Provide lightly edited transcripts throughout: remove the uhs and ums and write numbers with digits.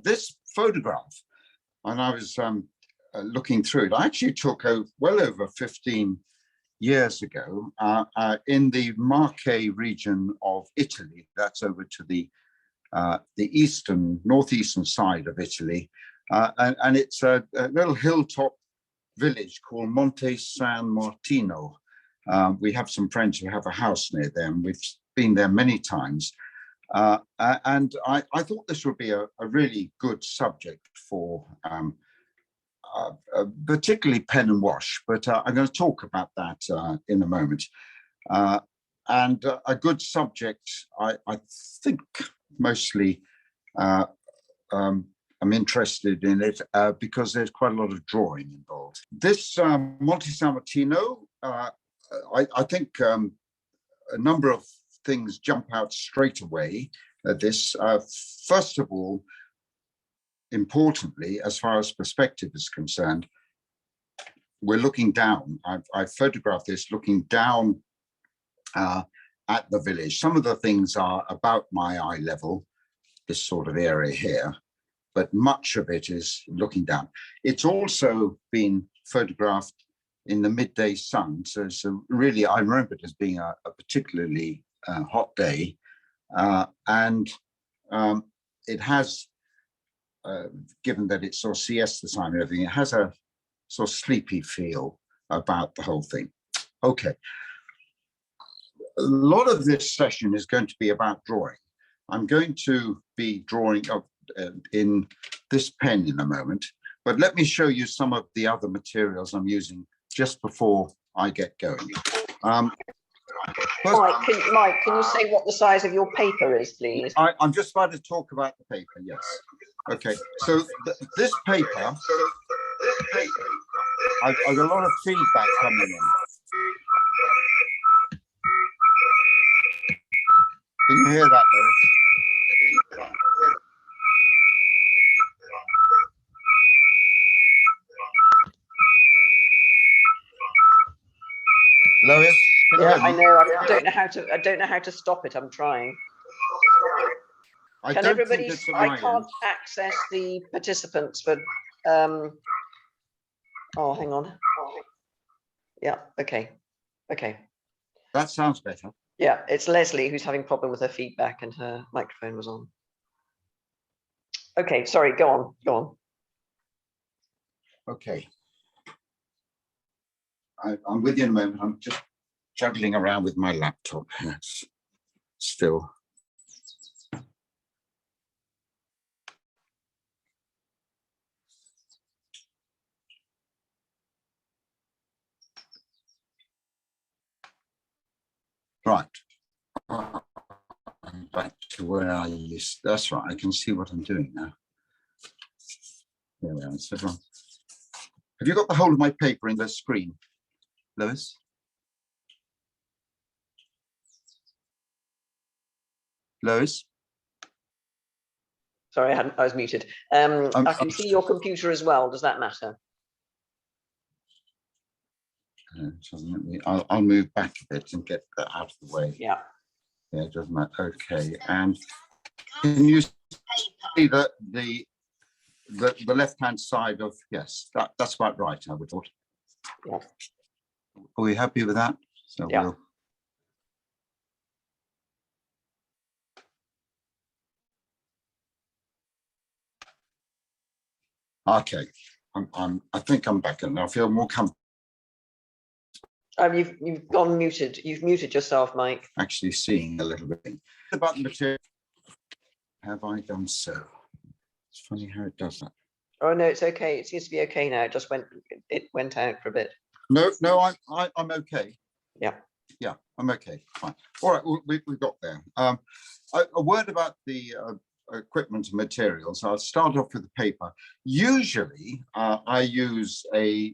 This photograph, and I was looking through it, I actually took well over 15 years ago in the Marche region of Italy. That's over to the northeastern side of Italy. And it's a little hilltop village called Monte San Martino. We have some friends who have a house near them. We've been there many times. And I thought this would be a really good subject for particularly pen and wash, but I'm going to talk about that in a moment. And a good subject, I think mostly I'm interested in it because there's quite a lot of drawing involved. This Monte San Martino, I think a number of things jump out straight away at this. First of all, importantly, as far as perspective is concerned, we're looking down. I've photographed this looking down at the village. Some of the things are about my eye level, this sort of area here, but much of it is looking down. It's also been photographed in the midday sun. So really, I remember it as being a particularly hot day. And it has, given that it's sort of siesta time and everything, it has a sort of sleepy feel about the whole thing. Okay. A lot of this session is going to be about drawing. I'm going to be drawing in this pen in a moment, but let me show you some of the other materials I'm using just before I get going. Mike, can you say what the size of your paper is, please? I'm just about to talk about the paper, yes. Okay, so this paper, I've got a lot of feedback coming in. Can you hear that, Lois? Lois? Yeah, I know. I don't know how to stop it. I'm trying. Can everybody? I can't access the participants for. Oh, hang on. Yeah. Okay. Okay. That sounds better. Yeah, it's Leslie who's having a problem with her feedback and her microphone was on. Okay, sorry, go on, go on. Okay. I'm with you in a moment. I'm just juggling around with my laptop. Yes, still. Right. I'm back to where I used. That's right. I can see what I'm doing now. There we are. So, have you got the whole of my paper in the screen, Lois? Lois? Sorry, I was muted. I can see your computer as well. Does that matter? I'll move back a bit and get that out of the way. Yeah. Yeah, it doesn't matter. Okay. And can you see that the left-hand side of, yes, that's about right, I would thought. Yeah. Are we happy with that? So yeah. Okay. I think I'm back and I feel more comfortable. You've gone muted. You've muted yourself, Mike. Actually seeing a little bit. About the material. Have I done so? It's funny how it does that. Oh no, it's okay. It seems to be okay now. It went out for a bit. No, I'm okay. Yeah. Yeah, I'm okay. Fine. All right, we got there. A word about the equipment and materials. I'll start off with the paper. Usually, I use a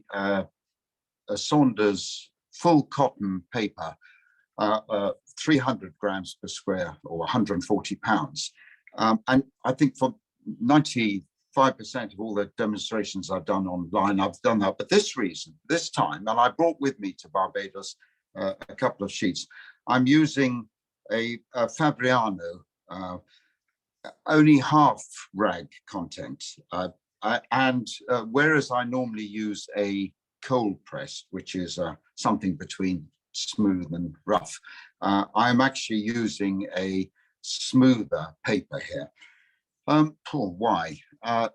Saunders full cotton paper, 300 grams per square or 140 pounds. And I think for 95% of all the demonstrations I've done online, I've done that. But this time, and I brought with me to Barbados a couple of sheets, I'm using a Fabriano only half rag content. Whereas I normally use a cold press, which is something between smooth and rough, I'm actually using a smoother paper here. Why? I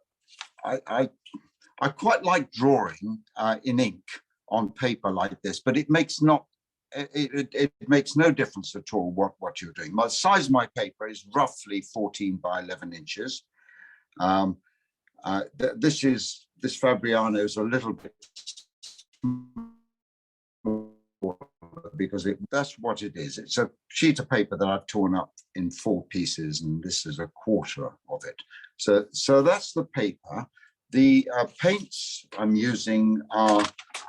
quite like drawing in ink on paper like this, but it makes no difference at all what you're doing. The size of my paper is roughly 14 by 11 inches. This Fabriano is a little bit because that's what it is. It's a sheet of paper that I've torn up in 4 pieces, and this is a quarter of it. So that's the paper. The paints I'm using are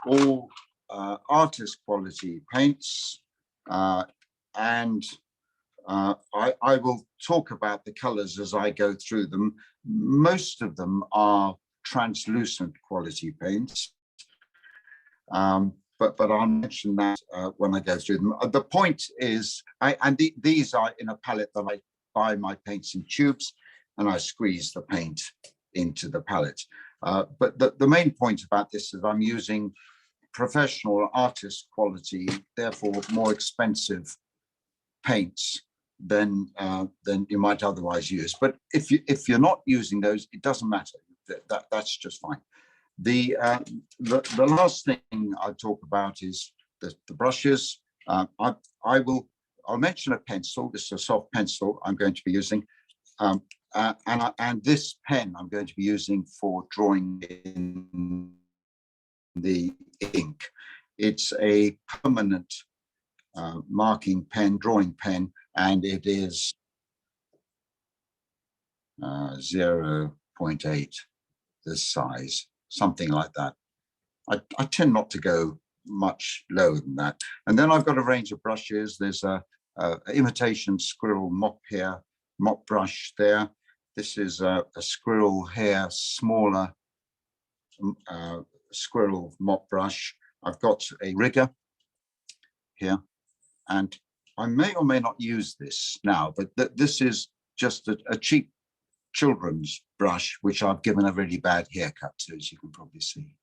all artist quality paints, and I will talk about the colors as I go through them. Most of them are translucent quality paints, but I'll mention that when I go through them. The point is, these are in a palette that I buy my paints in tubes, and I squeeze the paint into the palette. But the main point about this is I'm using professional artist quality, therefore more expensive paints than you might otherwise use. But if you're not using those, it doesn't matter. That's just fine. The last thing I'll talk about is the brushes. I'll mention a pencil. This is a soft pencil I'm going to be using, and this pen I'm going to be using for drawing in the ink. It's a permanent marking pen, drawing pen, and it is 0.8 this size, something like that. I tend not to go much lower than that. And then I've got a range of brushes. There's a imitation squirrel mop brush there. This is a squirrel hair, smaller squirrel mop brush. I've got a rigger here, and I may or may not use this now, but this is just a cheap children's brush, which I've given a really bad haircut to, as you can probably see.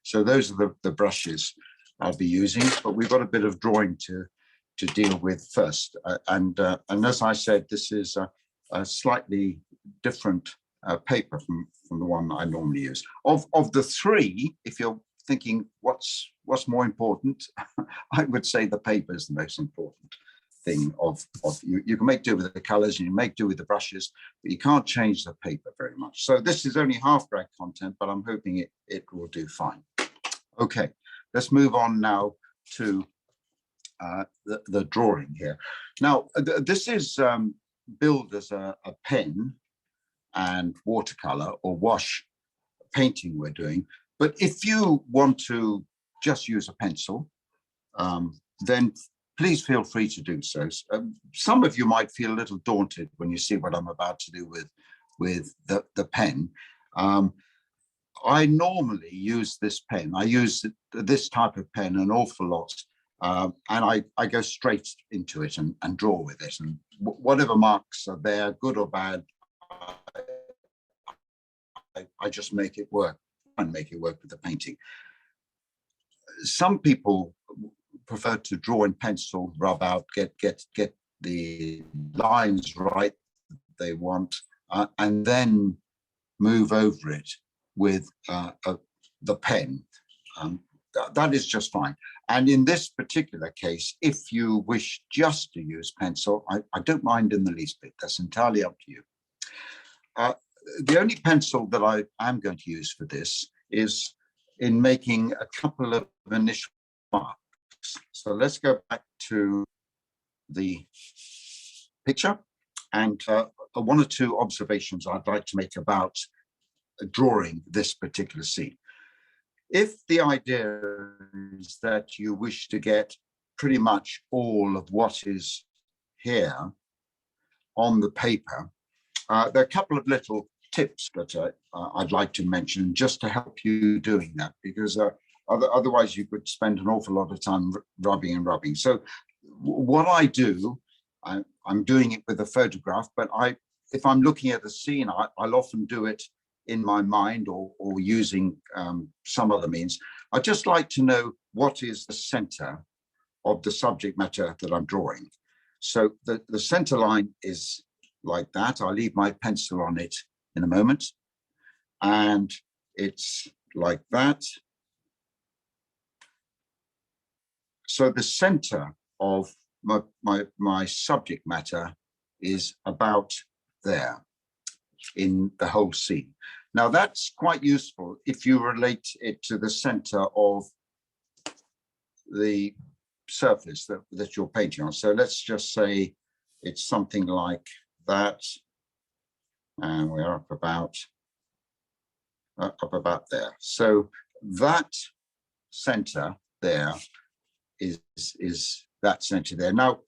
So those are the brushes I'll be using, but we've got a bit of drawing to deal with first. And as I said, this is a slightly different paper from the one I normally use. Of the 3, if you're thinking what's more important, I would say the paper is the most important thing. You can make do with the colors, and you make do with the brushes, but you can't change the paper very much. So this is only half rag content, but I'm hoping it will do fine. Okay, let's move on now to the drawing here. Now, this is billed as a pen and watercolor or wash painting we're doing. But if you want to just use a pencil, then please feel free to do so. Some of you might feel a little daunted when you see what I'm about to do with the pen. I normally use this pen. I use this type of pen an awful lot, and I go straight into it and draw with it. And whatever marks are there, good or bad, I just make it work and make it work with the painting. Some people prefer to draw in pencil, rub out, get the lines right they want, and then move over it with the pen. That is just fine. And in this particular case, if you wish just to use pencil, I don't mind in the least bit. That's entirely up to you. The only pencil that I am going to use for this is in making a couple of initial marks. So let's go back to the picture, and 1 or 2 observations I'd like to make about drawing this particular scene. If the idea is that you wish to get pretty much all of what is here on the paper, there are a couple of little tips that I'd like to mention just to help you doing that, because otherwise you could spend an awful lot of time rubbing and rubbing. So what I do, I'm doing it with a photograph, but if I'm looking at a scene, I'll often do it in my mind or using some other means. I'd just like to know what is the center of the subject matter that I'm drawing. So the center line is like that. I'll leave my pencil on it in a moment. And it's like that. So the center of my subject matter is about there in the whole scene. Now that's quite useful if you relate it to the center of the surface that you're painting on. So let's just say it's something like that, and we're up about there. So that center there is that center there. Now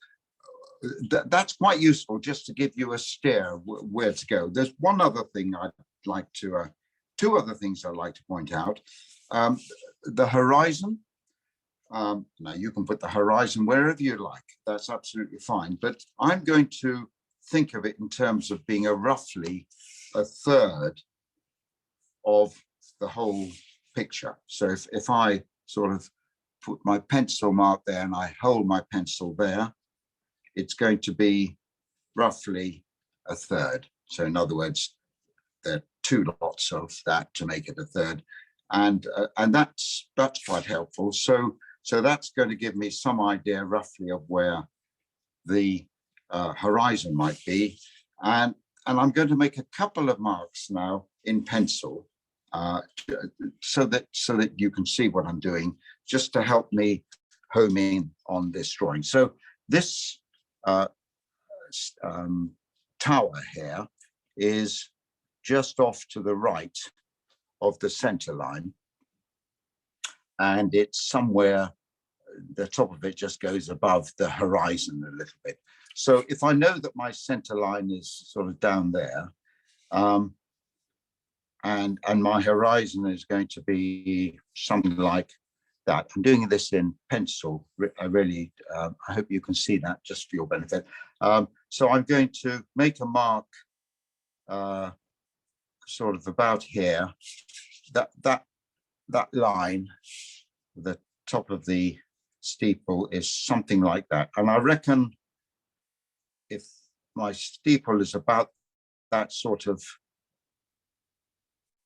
that's quite useful just to give you a steer where to go. There's one other thing I'd like to, two other things I'd like to point out. The horizon. Now you can put the horizon wherever you like, that's absolutely fine, but I'm going to think of it in terms of being roughly a third of the whole picture. So if I sort of put my pencil mark there and I hold my pencil there, it's going to be roughly a third. So in other words, there are two lots of that to make it a third, and that's quite helpful. So that's going to give me some idea roughly of where the horizon might be. And I'm going to make a couple of marks now in pencil so that you can see what I'm doing, just to help me home in on this drawing. So this tower here is just off to the right of the center line. And it's somewhere, the top of it just goes above the horizon a little bit. So if I know that my center line is sort of down there, and my horizon is going to be something like that. I'm doing this in pencil. I hope you can see that just for your benefit. So I'm going to make a mark sort of about here. That line, the top of the steeple is something like that. And I reckon if my steeple is about that sort of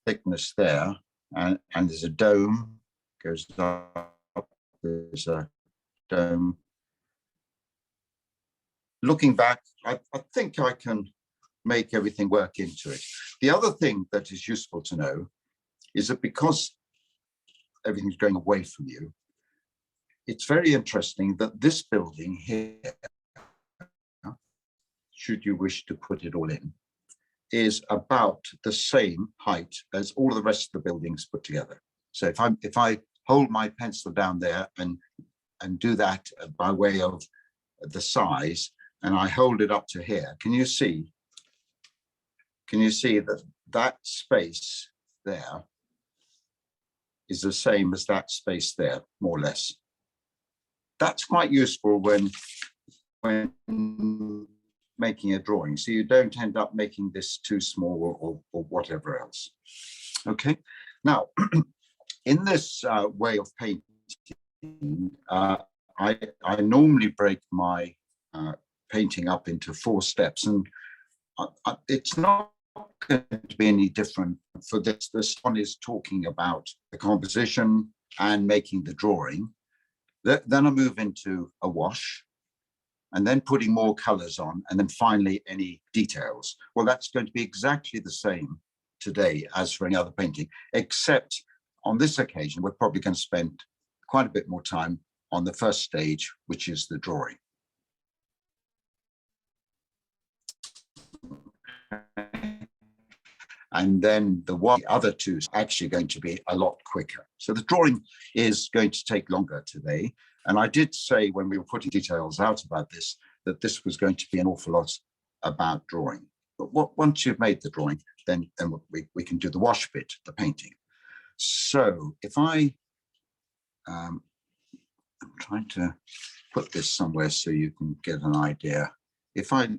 thickness there, and there's a dome, goes up, there's a dome. Looking back, I think I can make everything work into it. The other thing that is useful to know is that because everything's going away from you, it's very interesting that this building here, should you wish to put it all in, is about the same height as all of the rest of the buildings put together. So if I hold my pencil down there and do that by way of the size, and I hold it up to here, can you see that space there is the same as that space there, more or less? That's quite useful when making a drawing, so you don't end up making this too small or whatever else. Okay, now in this way of painting, I normally break my painting up into 4 steps, and it's not going to be any different for this. This one is talking about the composition and making the drawing. Then I move into a wash, and then putting more colors on, and then finally any details. Well, that's going to be exactly the same today as for any other painting, except on this occasion, we're probably going to spend quite a bit more time on the first stage, which is the drawing. And then the other two is actually going to be a lot quicker. So the drawing is going to take longer today. And I did say when we were putting details out about this, that this was going to be an awful lot about drawing. But once you've made the drawing, then we can do the wash bit, the painting. So if I'm trying to put this somewhere so you can get an idea. If I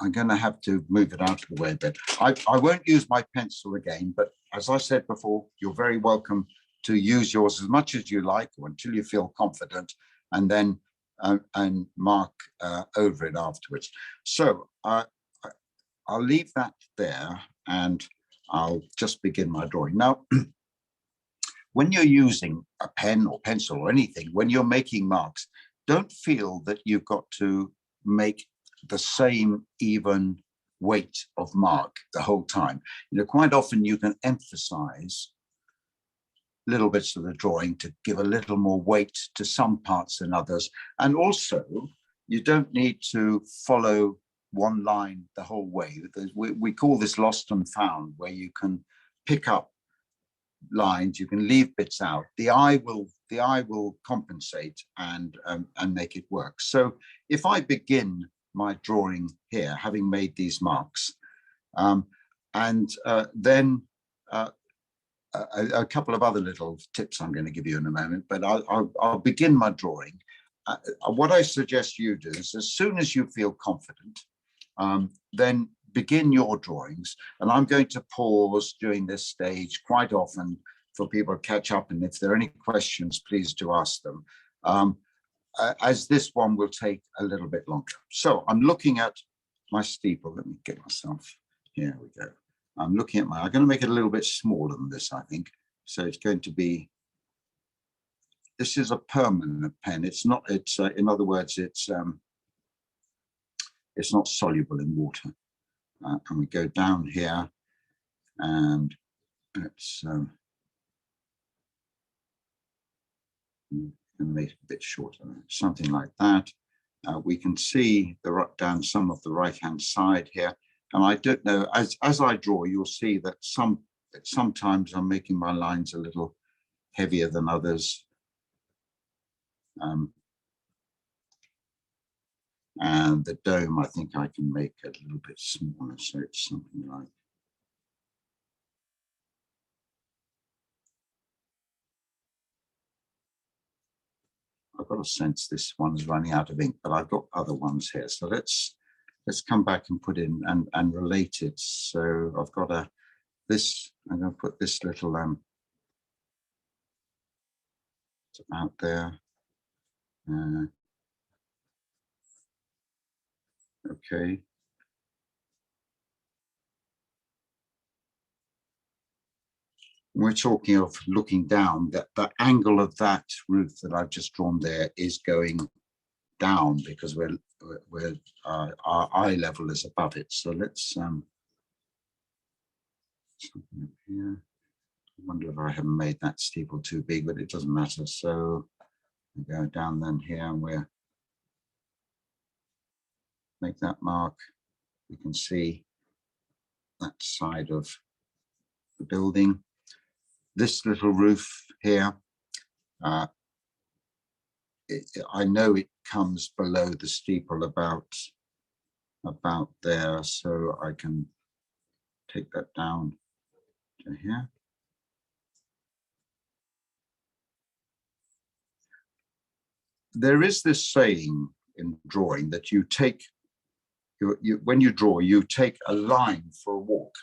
I'm going to have to move it out of the way a bit. I won't use my pencil again, but as I said before, you're very welcome to use yours as much as you like or until you feel confident, and then and mark over it afterwards. So I'll leave that there and I'll just begin my drawing. Now, when you're using a pen or pencil or anything, when you're making marks, don't feel that you've got to make the same even weight of mark the whole time. You know, quite often you can emphasize little bits of the drawing to give a little more weight to some parts than others. And also, you don't need to follow one line the whole way. We call this lost and found, where you can pick up lines, you can leave bits out. The eye will compensate and make it work. So if I begin my drawing here, having made these marks, and then a couple of other little tips I'm going to give you in a moment, but I'll begin my drawing. What I suggest you do is, as soon as you feel confident, then begin your drawings. And I'm going to pause during this stage quite often for people to catch up. And if there are any questions, please do ask them, as this one will take a little bit longer. So I'm looking at my steeple. Let me get myself, here we go. I'm looking at I'm going to make it a little bit smaller than this, I think. So it's going to be, this is a permanent pen. It's not, in other words, it's not soluble in water. And we go down here and it's, make it a bit shorter, something like that. We can see down some of the right-hand side here. And I don't know, as I draw, you'll see that sometimes I'm making my lines a little heavier than others. And the dome, I think I can make a little bit smaller. So it's something like, I've got a sense this one's running out of ink, but I've got other ones here. So let's come back and put in and relate it. So I've got I'm going to put this little out there. Okay. We're talking of looking down, that the angle of that roof that I've just drawn there is going down because our eye level is above it. So let's something up here. I wonder if I haven't made that steeple too big, but it doesn't matter. So we go down then here and we'll make that mark. You can see that side of the building. This little roof here, I know it comes below the steeple about there, so I can take that down to here. There is this saying in drawing that you take, when you draw, you take a line for a walk.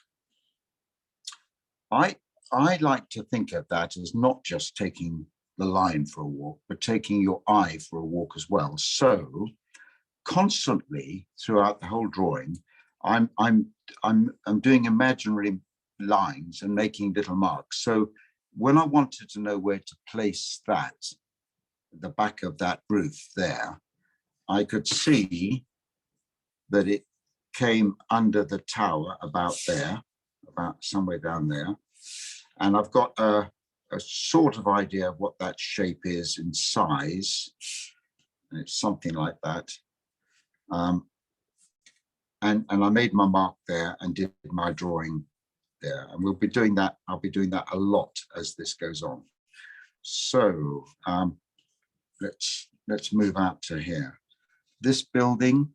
I like to think of that as not just taking the line for a walk, but taking your eye for a walk as well. So constantly throughout the whole drawing, I'm doing imaginary lines and making little marks. So when I wanted to know where to place that, the back of that roof there, I could see that it came under the tower about there, about somewhere down there. And I've got a sort of idea of what that shape is in size. And it's something like that. And I made my mark there and did my drawing there. And we'll be doing that. I'll be doing that a lot as this goes on. So let's move out to here. This building,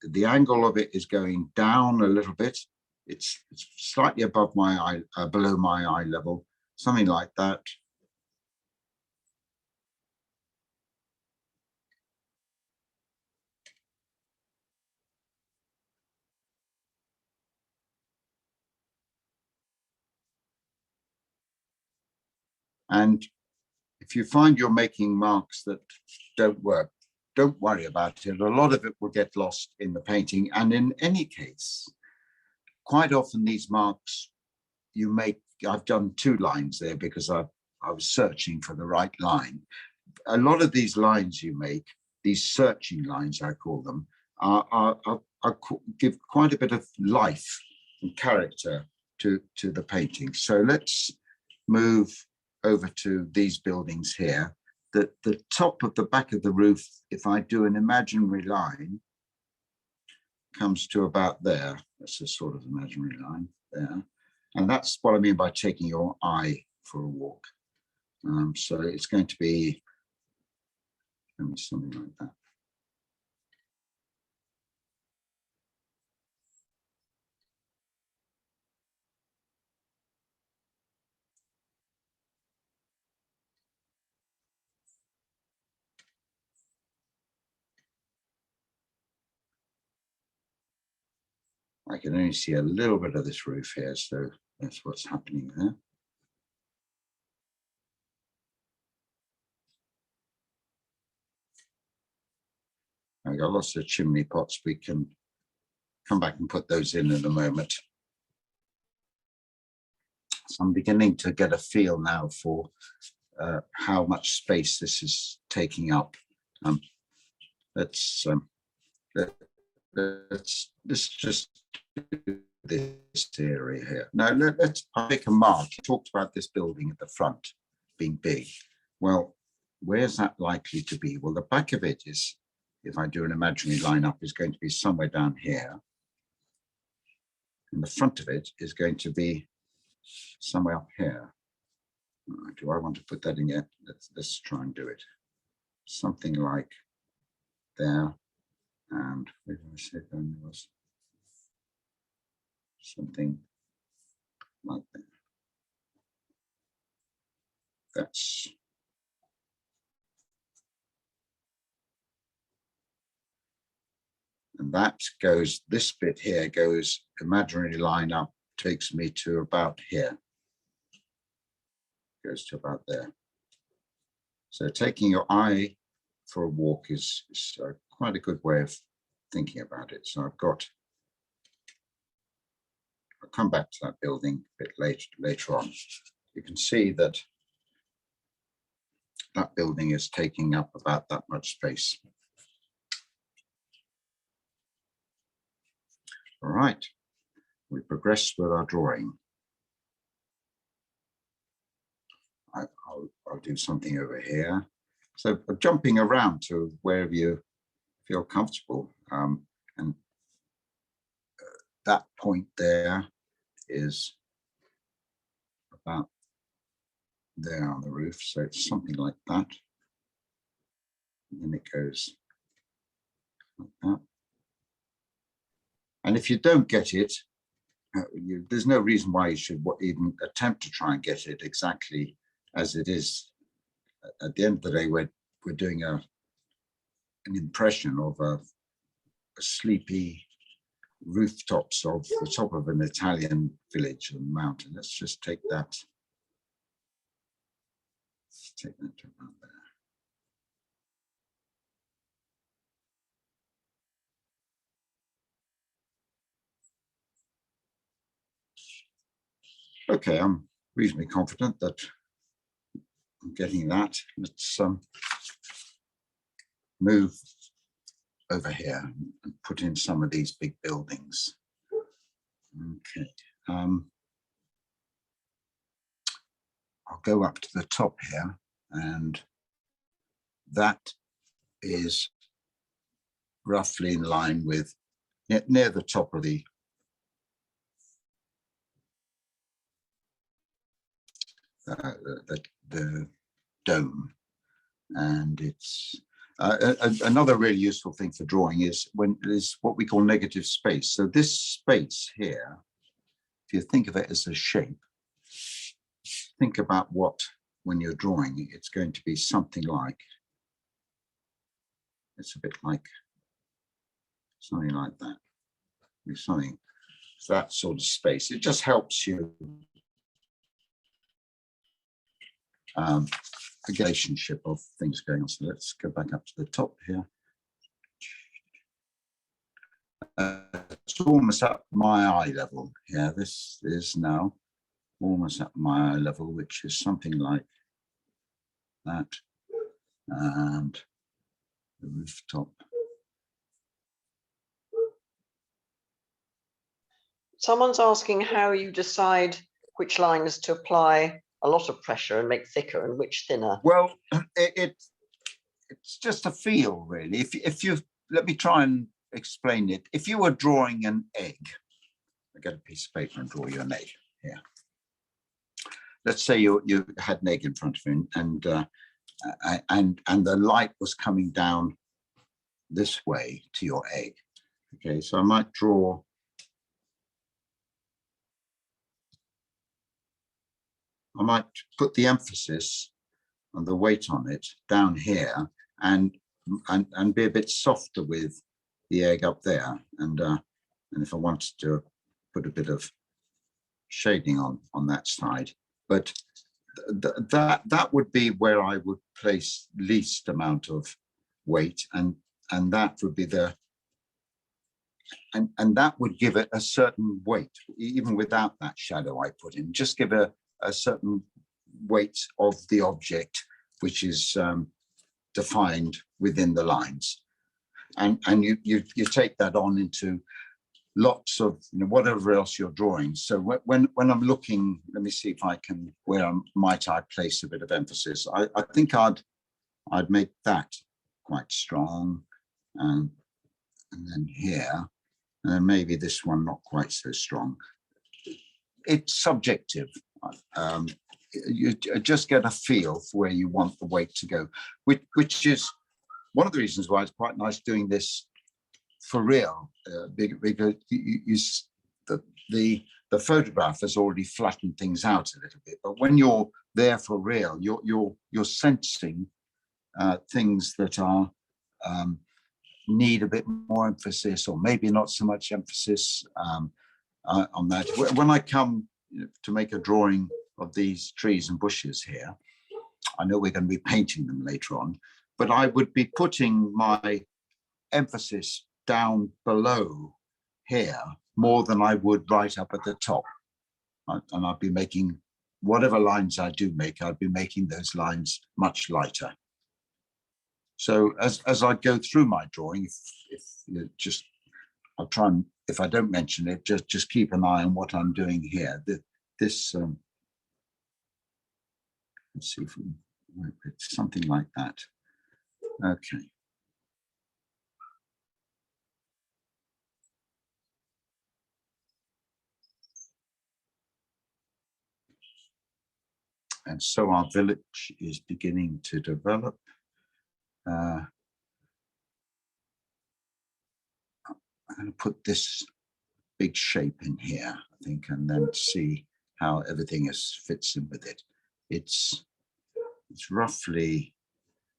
the angle of it is going down a little bit. It's slightly above my eye, below my eye level, something like that. And if you find you're making marks that don't work, don't worry about it. A lot of it will get lost in the painting. And in any case, quite often these marks you make, I've done 2 lines there because I was searching for the right line. A lot of these lines you make, these searching lines, I call them, give quite a bit of life and character to the painting. So let's move over to these buildings here. The top of the back of the roof, if I do an imaginary line, comes to about there. That's a sort of imaginary line there. And that's what I mean by taking your eye for a walk. So it's going to be something like that. I can only see a little bit of this roof here, so that's what's happening there. I've got lots of chimney pots. We can come back and put those in a moment. So I'm beginning to get a feel now for how much space this is taking up. Let's just do this area here. Now let's make a mark. You talked about this building at the front being big. Well, where's that likely to be? Well, the back of it is, if I do an imaginary line up, is going to be somewhere down here. And the front of it is going to be somewhere up here. Do I want to put that in yet? Let's try and do it. Something like there. And where did I say then there was something like that. That's and that goes, this bit here goes imaginary line up, takes me to about here. Goes to about there. So taking your eye for a walk is quite a good way of thinking about it. So I'll come back to that building a bit later on. You can see that that building is taking up about that much space. All right, we progress with our drawing. I'll do something over here. So jumping around to wherever you feel comfortable. And that point there is about there on the roof. So it's something like that. And then it goes like that. And if you don't get it, there's no reason why you should even attempt to try and get it exactly as it is. At the end of the day, we're doing an impression of a sleepy rooftops of the top of an Italian village and mountain. Let's just take that. Take that to about there. Okay, I'm reasonably confident that I'm getting that. Let's move over here and put in some of these big buildings. Okay. I'll go up to the top here, and that is roughly in line with near the top of the dome. And it's another really useful thing for drawing is what we call negative space. So this space here, if you think of it as a shape, think about what, when you're drawing, it's going to be something like, it's a bit like something like that. Something, that sort of space. It just helps you relationship of things going on. So let's go back up to the top here. It's almost at my eye level here. This is now almost at my eye level, which is something like that. And the rooftop. Someone's asking how you decide which lines to apply a lot of pressure and make thicker and which thinner. Well, it's just a feel, really. If you let me try and explain it. If you were drawing an egg, I get a piece of paper and draw you an egg here. Let's say you had an egg in front of you, and the light was coming down this way to your egg. Okay, so I might draw. I might put the emphasis and the weight on it down here, and be a bit softer with the egg up there, and if I wanted to put a bit of shading on that side, but that would be where I would place least amount of weight, and that would be the and that would give it a certain weight, even without that shadow I put in. Just give a certain weight of the object, which is defined within the lines, and you take that on into lots of, you know, whatever else you're drawing. So when I'm looking, let me see if I can, where might I place a bit of emphasis. I think I'd make that quite strong, and then here, and then maybe this one not quite so strong. It's subjective. You just get a feel for where you want the weight to go, which is one of the reasons why it's quite nice doing this for real, because the photograph has already flattened things out a little bit. But when you're there for real, you're sensing things that are need a bit more emphasis, or maybe not so much emphasis on that. When I come to make a drawing of these trees and bushes here, I know we're going to be painting them later on, but I would be putting my emphasis down below here more than I would right up at the top. And I'd be making, whatever lines I do make, I'd be making those lines much lighter. So as I go through my drawing, if you just, I'll try and, if I don't mention it, just keep an eye on what I'm doing here. This, let's see if we, it's something like that. Okay. And so our village is beginning to develop. I'm going to put this big shape in here, I think, and then see how everything fits in with it. It's roughly,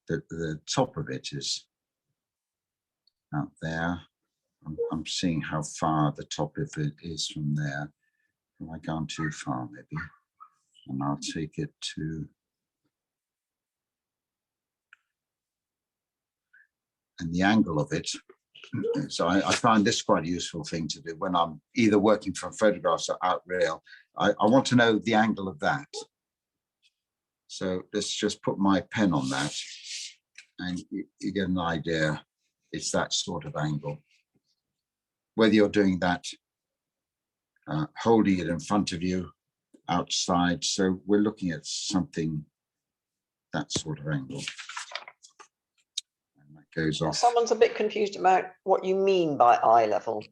the top of it is out there. I'm seeing how far the top of it is from there. Have I gone too far, maybe? And I'll take it to, and the angle of it. So I find this quite a useful thing to do when I'm either working from photographs or out real. I want to know the angle of that. So let's just put my pen on that, and you get an idea. It's that sort of angle. Whether you're doing that, holding it in front of you, outside. So we're looking at something, that sort of angle. And that goes off. Someone's a bit confused about what you mean by eye level.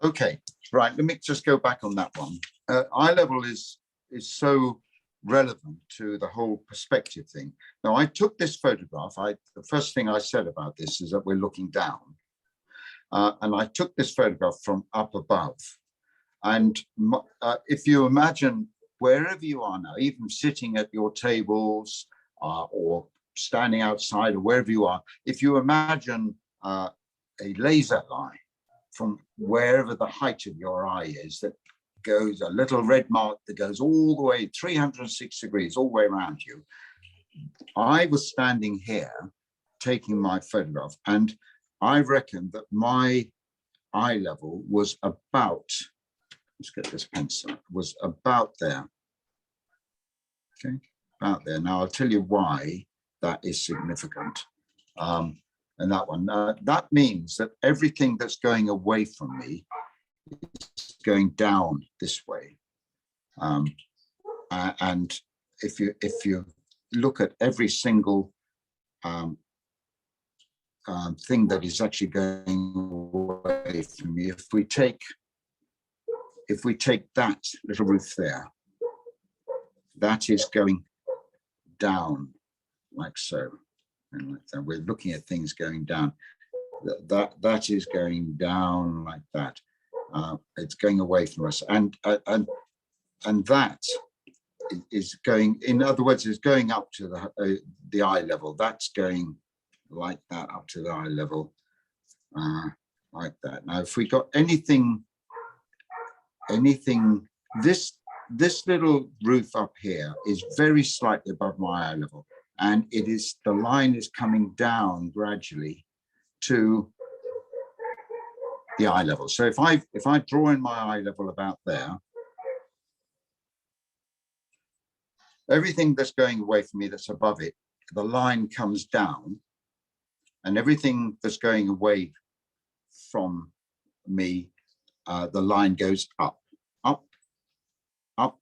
Okay, right, let me just go back on that one. Eye level is so relevant to the whole perspective thing. Now, I took this photograph. The first thing I said about this is that we're looking down. And I took this photograph from up above. And if you imagine wherever you are now, even sitting at your tables or standing outside or wherever you are, if you imagine a laser line from wherever the height of your eye is, that goes, a little red mark that goes all the way 360 degrees, all the way around you. I was standing here taking my photograph, and I reckon that my eye level was about, let's get this pencil, was about there. Okay, about there. Now I'll tell you why that is significant. And that one, that means that everything that's going away from me is going down this way. And if you look at every single thing that is actually going away from me, if we take that little roof there, that is going down like so, and like that. We're looking at things going down. That is going down like that. It's going away from us, and that is going. In other words, is going up to the eye level. That's going like that up to the eye level, like that. Now, if we got anything, this little roof up here is very slightly above my eye level, and it is, the line is coming down gradually to the eye level. So if I draw in my eye level about there, everything that's going away from me that's above it, the line comes down, and everything that's going away from me, the line goes up, up, up,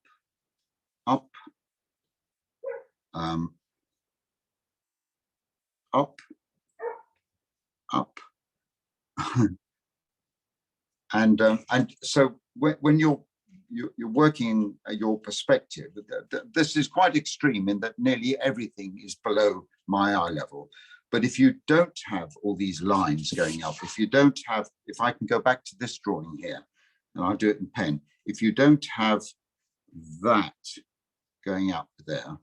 up, up, up. And so when you're working your perspective, this is quite extreme in that nearly everything is below my eye level. But if you don't have all these lines going up, if you don't have, if I can go back to this drawing here, and I'll do it in pen, if you don't have that going up there,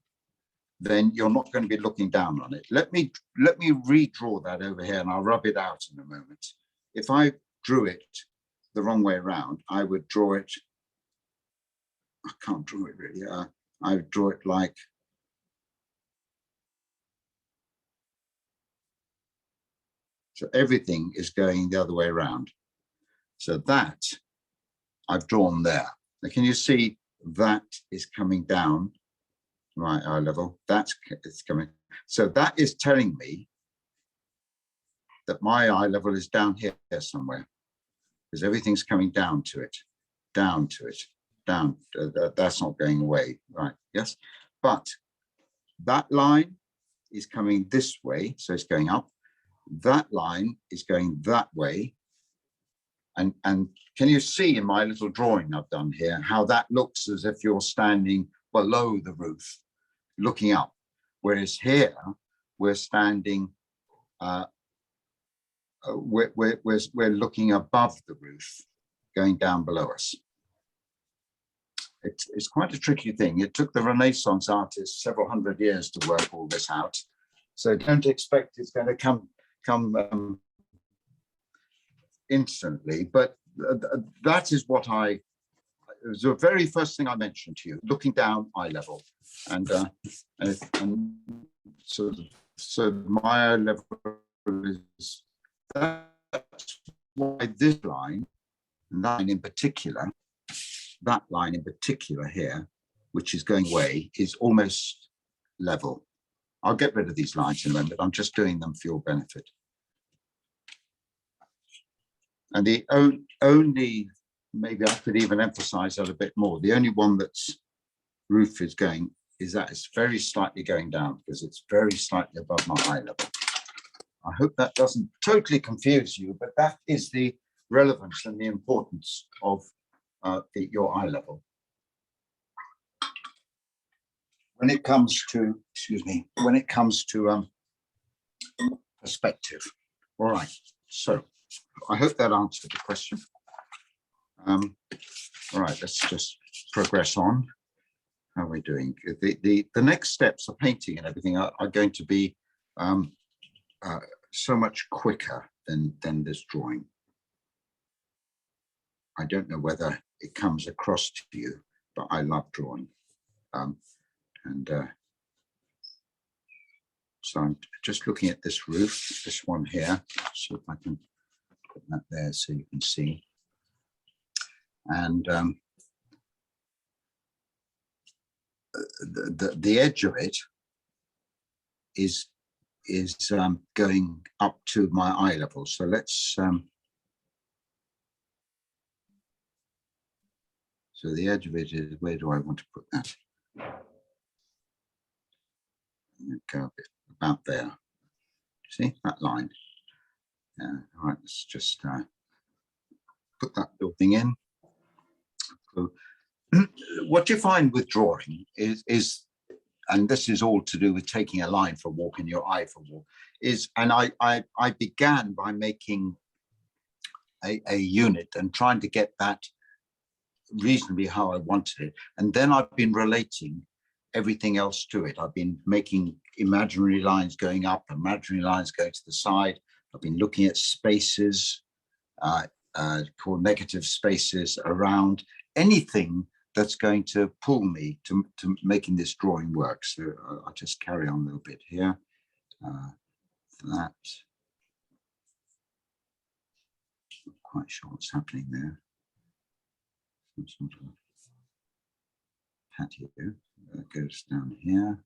then you're not going to be looking down on it. Let me redraw that over here, and I'll rub it out in a moment. If I drew it the wrong way around, I would draw it, I can't draw it really, I would draw it like, so everything is going the other way around. So that I've drawn there. Now, can you see that is coming down my eye level? It's coming. So that is telling me that my eye level is down here somewhere, because everything's coming down to it, down to it, down. That's not going away, right? Yes, but that line is coming this way, so it's going up. That line is going that way. And can you see in my little drawing I've done here how that looks as if you're standing below the roof, looking up, whereas here we're standing, we're looking above the roof, going down below us. It's quite a tricky thing. It took the Renaissance artists several hundred years to work all this out, so don't expect it's going to come instantly. But that is what it was the very first thing I mentioned to you, looking down eye level, and so my eye level is, that's why this line, and that line in particular, that line in particular here, which is going away, is almost level. I'll get rid of these lines in a moment. I'm just doing them for your benefit. And the only, maybe I could even emphasize that a bit more, the only one that's roof is going, is that it's very slightly going down, because it's very slightly above my eye level. I hope that doesn't totally confuse you, but that is the relevance and the importance of your eye level. When it comes to, excuse me, when it comes to perspective. All right, so I hope that answered the question. All right, let's just progress on. How are we doing? The next steps of painting and everything are going to be so much quicker than this drawing. I don't know whether it comes across to you, but I love drawing. So I'm just looking at this roof, this one here. See if I can put that there so you can see. And the edge of it is going up to my eye level. So let's so the edge of it is, where do I want to put that? Go a bit about there. See that line? Yeah. All right. Let's just put that building in. So, what you find with drawing is, and this is all to do with taking a line for walk and your eye for walk, is, and I began by making a unit and trying to get that reasonably how I wanted it, and then I've been relating everything else to it. I've been making imaginary lines going up, imaginary lines going to the side. I've been looking at spaces, called negative spaces, around anything that's going to pull me to making this drawing work. So I'll just carry on a little bit here. That. Not quite sure what's happening there. Some sort of patio that goes down here.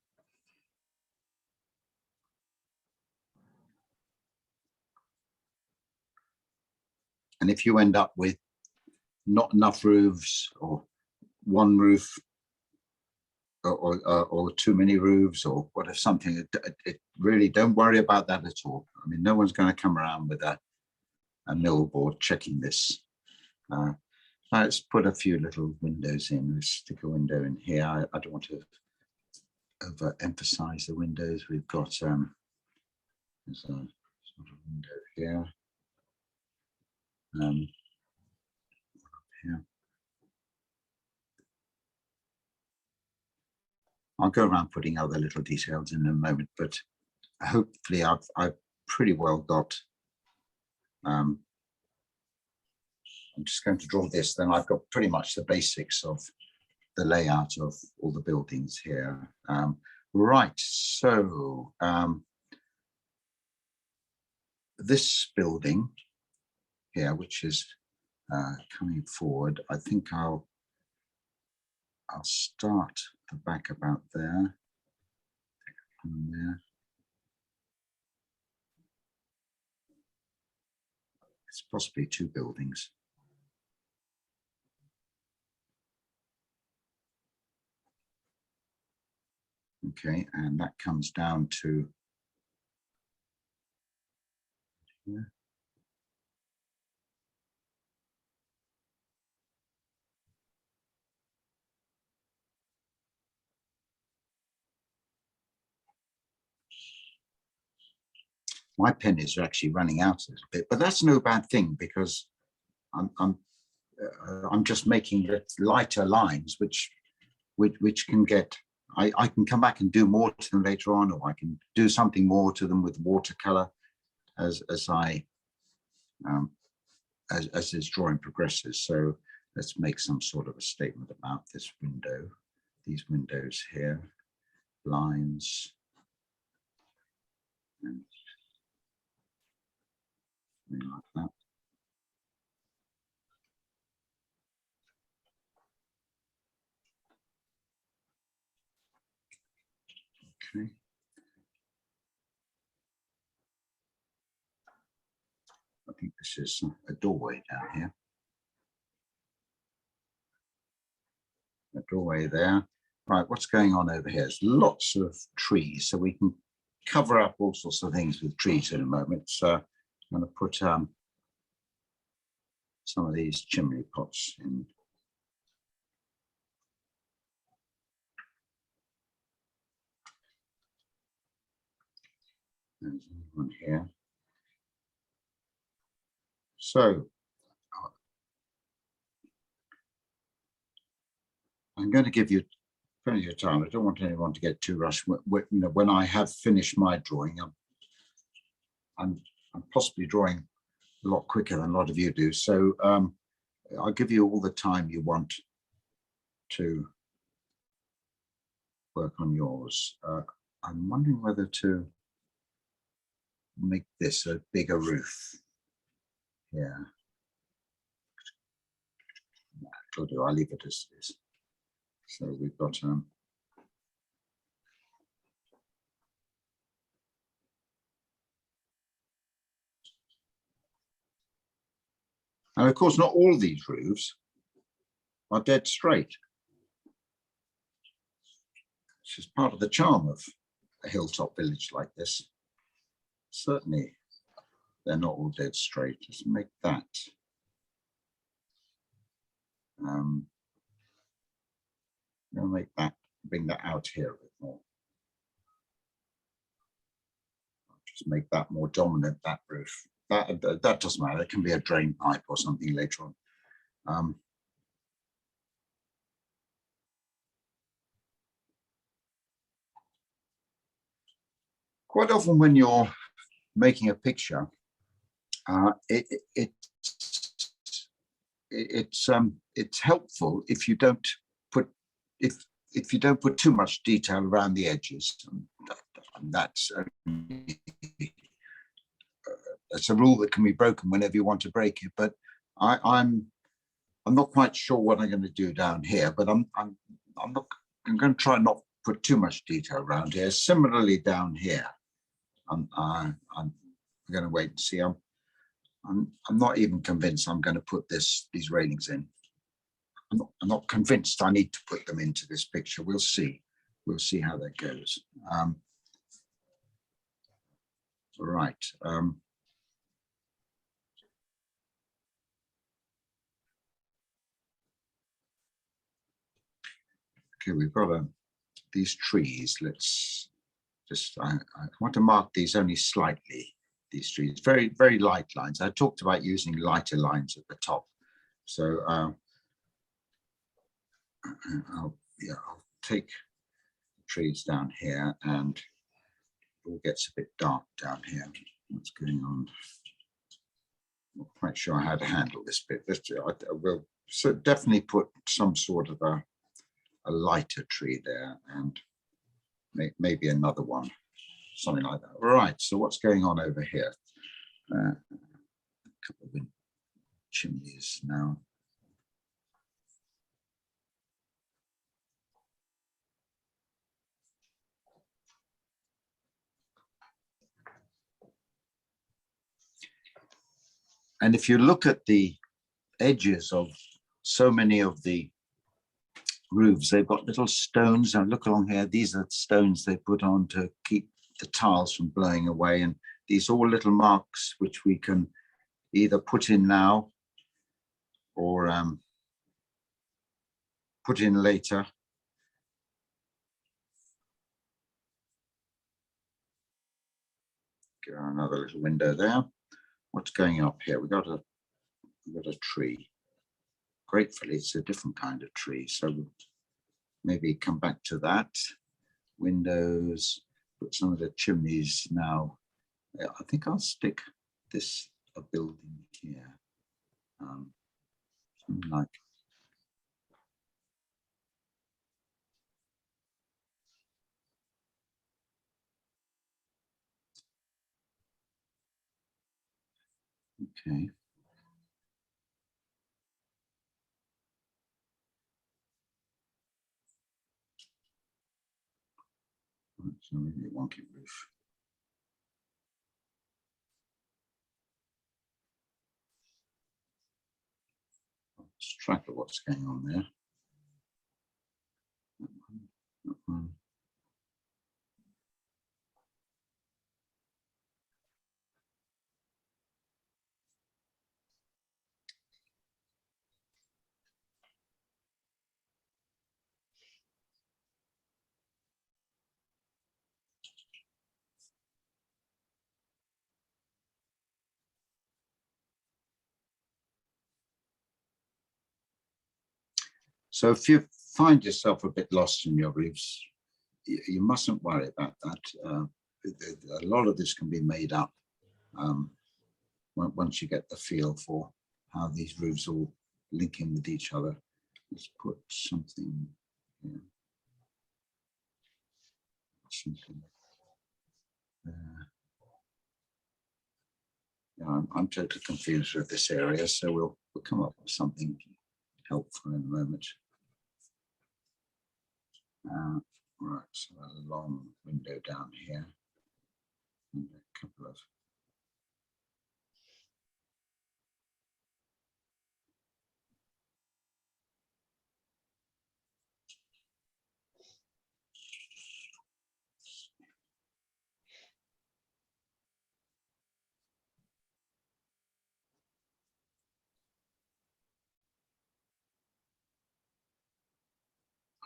And if you end up with not enough roofs, or one roof, or too many roofs, or whatever, something, it really, don't worry about that at all. I mean, no one's going to come around with a mill board checking this. Let's put a few little windows in. Let's stick a window in here. I don't want to overemphasize the windows. We've got there's a sort of window here. Here. I'll go around putting other little details in a moment, but hopefully I've pretty well got. I'm just going to draw this, then I've got pretty much the basics of the layout of all the buildings here. Right, so this building here, which is coming forward, I think I'll start the back about there. And there. It's possibly two buildings. Okay, and that comes down to here. My pen is actually running out a little bit, but that's no bad thing, because I'm just making lighter lines, which can get. I can come back and do more to them later on, or I can do something more to them with watercolor as this drawing progresses. So let's make some sort of a statement about this window, these windows here, lines, and something like that. Okay. I think this is a doorway down here. A doorway there. Right, what's going on over here? There's lots of trees, so we can cover up all sorts of things with trees in a moment. So I'm going to put some of these chimney pots in. There's one here. So I'm going to give you plenty of time. I don't want anyone to get too rushed. When I have finished my drawing, I'm possibly drawing a lot quicker than a lot of you do. So I'll give you all the time you want to work on yours. I'm wondering whether to make this a bigger roof. Yeah. It'll do. I'll leave it as it is. So we've got and of course, not all these roofs are dead straight. Which is part of the charm of a hilltop village like this. Certainly, they're not all dead straight. Let's make that. I'm going to make that, bring that out here a bit more. Just make that more dominant, that roof. That doesn't matter. It can be a drain pipe or something later on. Quite often when you're making a picture, it's helpful if you don't put too much detail around the edges. That's a rule that can be broken whenever you want to break it. But I'm not quite sure what I'm going to do down here. But I'm going to try not put too much detail around here. Similarly down here, I'm going to wait and see. I'm not even convinced I'm going to put these railings in. I'm not convinced I need to put them into this picture. We'll see. We'll see how that goes. Right. Okay, we've got these trees. Let's just, I want to mark these only slightly, these trees, very, very light lines. I talked about using lighter lines at the top. So I'll take the trees down here, and it all gets a bit dark down here. What's going on? I'm not quite sure how to handle this bit. I will definitely put some sort of a lighter tree there, and maybe another one, something like that. All right, so what's going on over here? A couple of chimneys now. And if you look at the edges of so many of the roofs, they've got little stones. And look along here, these are stones they put on to keep the tiles from blowing away. And these are all little marks which we can either put in now or put in later. Get another little window there. What's going up here? We've got a tree. Gratefully, it's a different kind of tree. So maybe come back to that. Windows, put some of the chimneys now. I think I'll stick this a building here. Something like. Okay. It's a really wonky roof. Let's track of what's going on there. That one. So if you find yourself a bit lost in your roofs, you mustn't worry about that. A lot of this can be made up once you get the feel for how these roofs all linking with each other. Let's put something here. Something there. Yeah, I'm totally confused with this area, so we'll come up with something helpful in a moment. Right, so a long window down here, and a couple of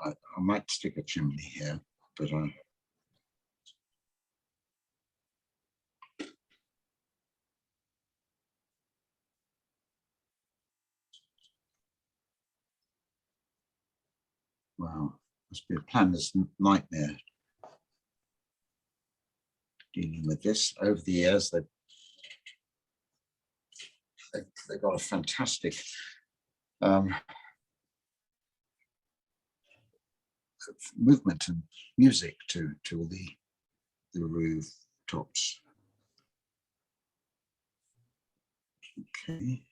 I might stick a chimney here, but wow, must be a planner's nightmare dealing with this. Over the years, they've got a fantastic movement and music to the rooftops. Okay.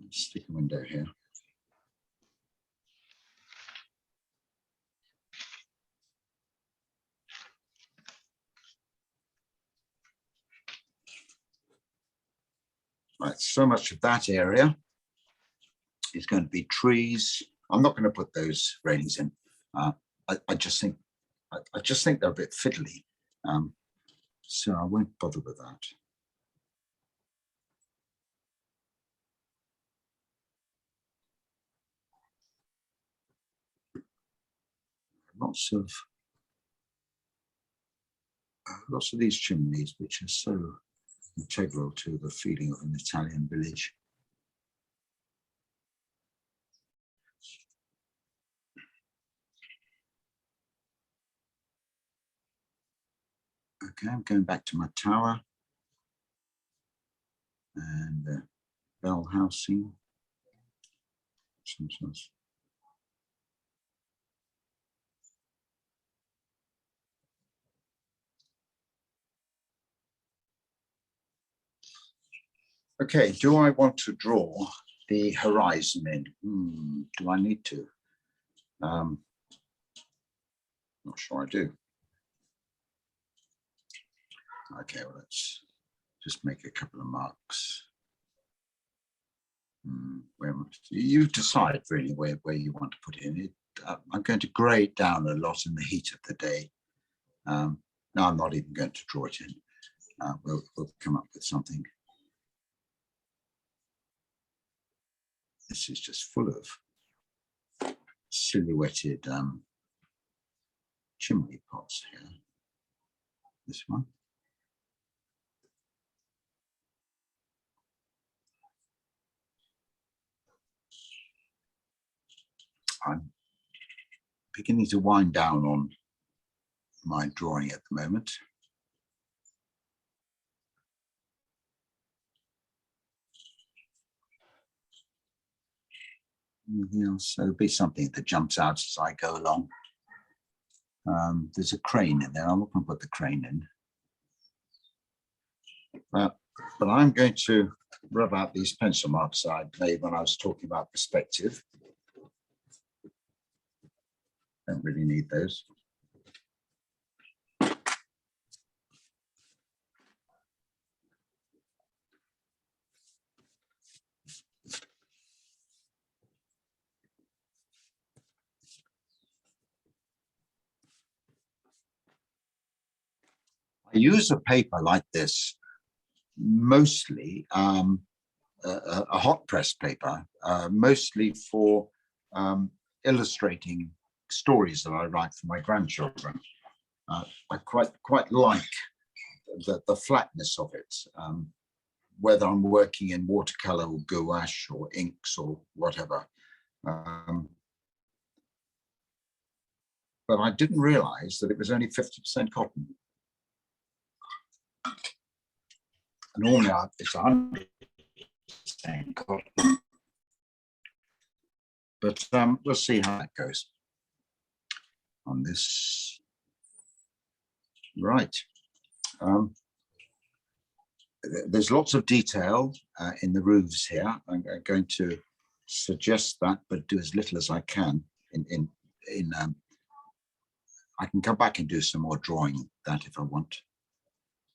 Stick a window here. Right, so much of that area is going to be trees. I'm not going to put those railings in. I just think they're a bit fiddly, so I won't bother with that. Lots of these chimneys, which are so integral to the feeling of an Italian village. Okay, I'm going back to my tower and bell housing. Sometimes. Okay, do I want to draw the horizon in? Do I need to? Not sure I do. Okay, well, let's just make a couple of marks. You decide really where you want to put it in. I'm going to grey it down a lot in the heat of the day. No, I'm not even going to draw it in. We'll come up with something. This is just full of silhouetted chimney pots here. This one. I'm beginning to wind down on my drawing at the moment. Anything else? There'll be something that jumps out as I go along. There's a crane in there. I'm not going to put the crane in. But I'm going to rub out these pencil marks I made when I was talking about perspective. Don't really need those. I use a paper like this, mostly a hot press paper, mostly for illustrating stories that I write for my grandchildren. I quite like the flatness of it, whether I'm working in watercolor or gouache or inks or whatever. but I didn't realize that it was only 50% cotton. Normally it's 100% cotton, but we'll see how that goes on this. Right. There's lots of detail in the roofs here. I'm going to suggest that, but do as little as I can. I can come back and do some more drawing that if I want.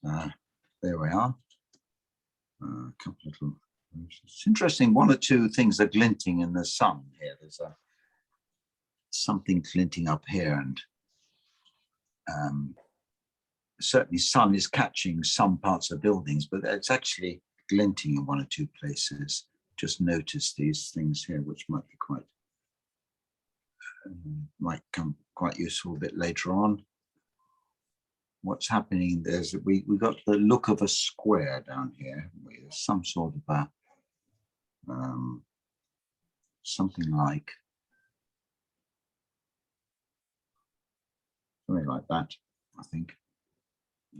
There we are. A couple of little. It's interesting. One or two things are glinting in the sun here. There's something glinting up here, and certainly sun is catching some parts of buildings, but it's actually glinting in one or two places. Just notice these things here, which might be quite might come quite useful a bit later on. What's happening there's we got the look of a square down here with some sort of a something like that, I think.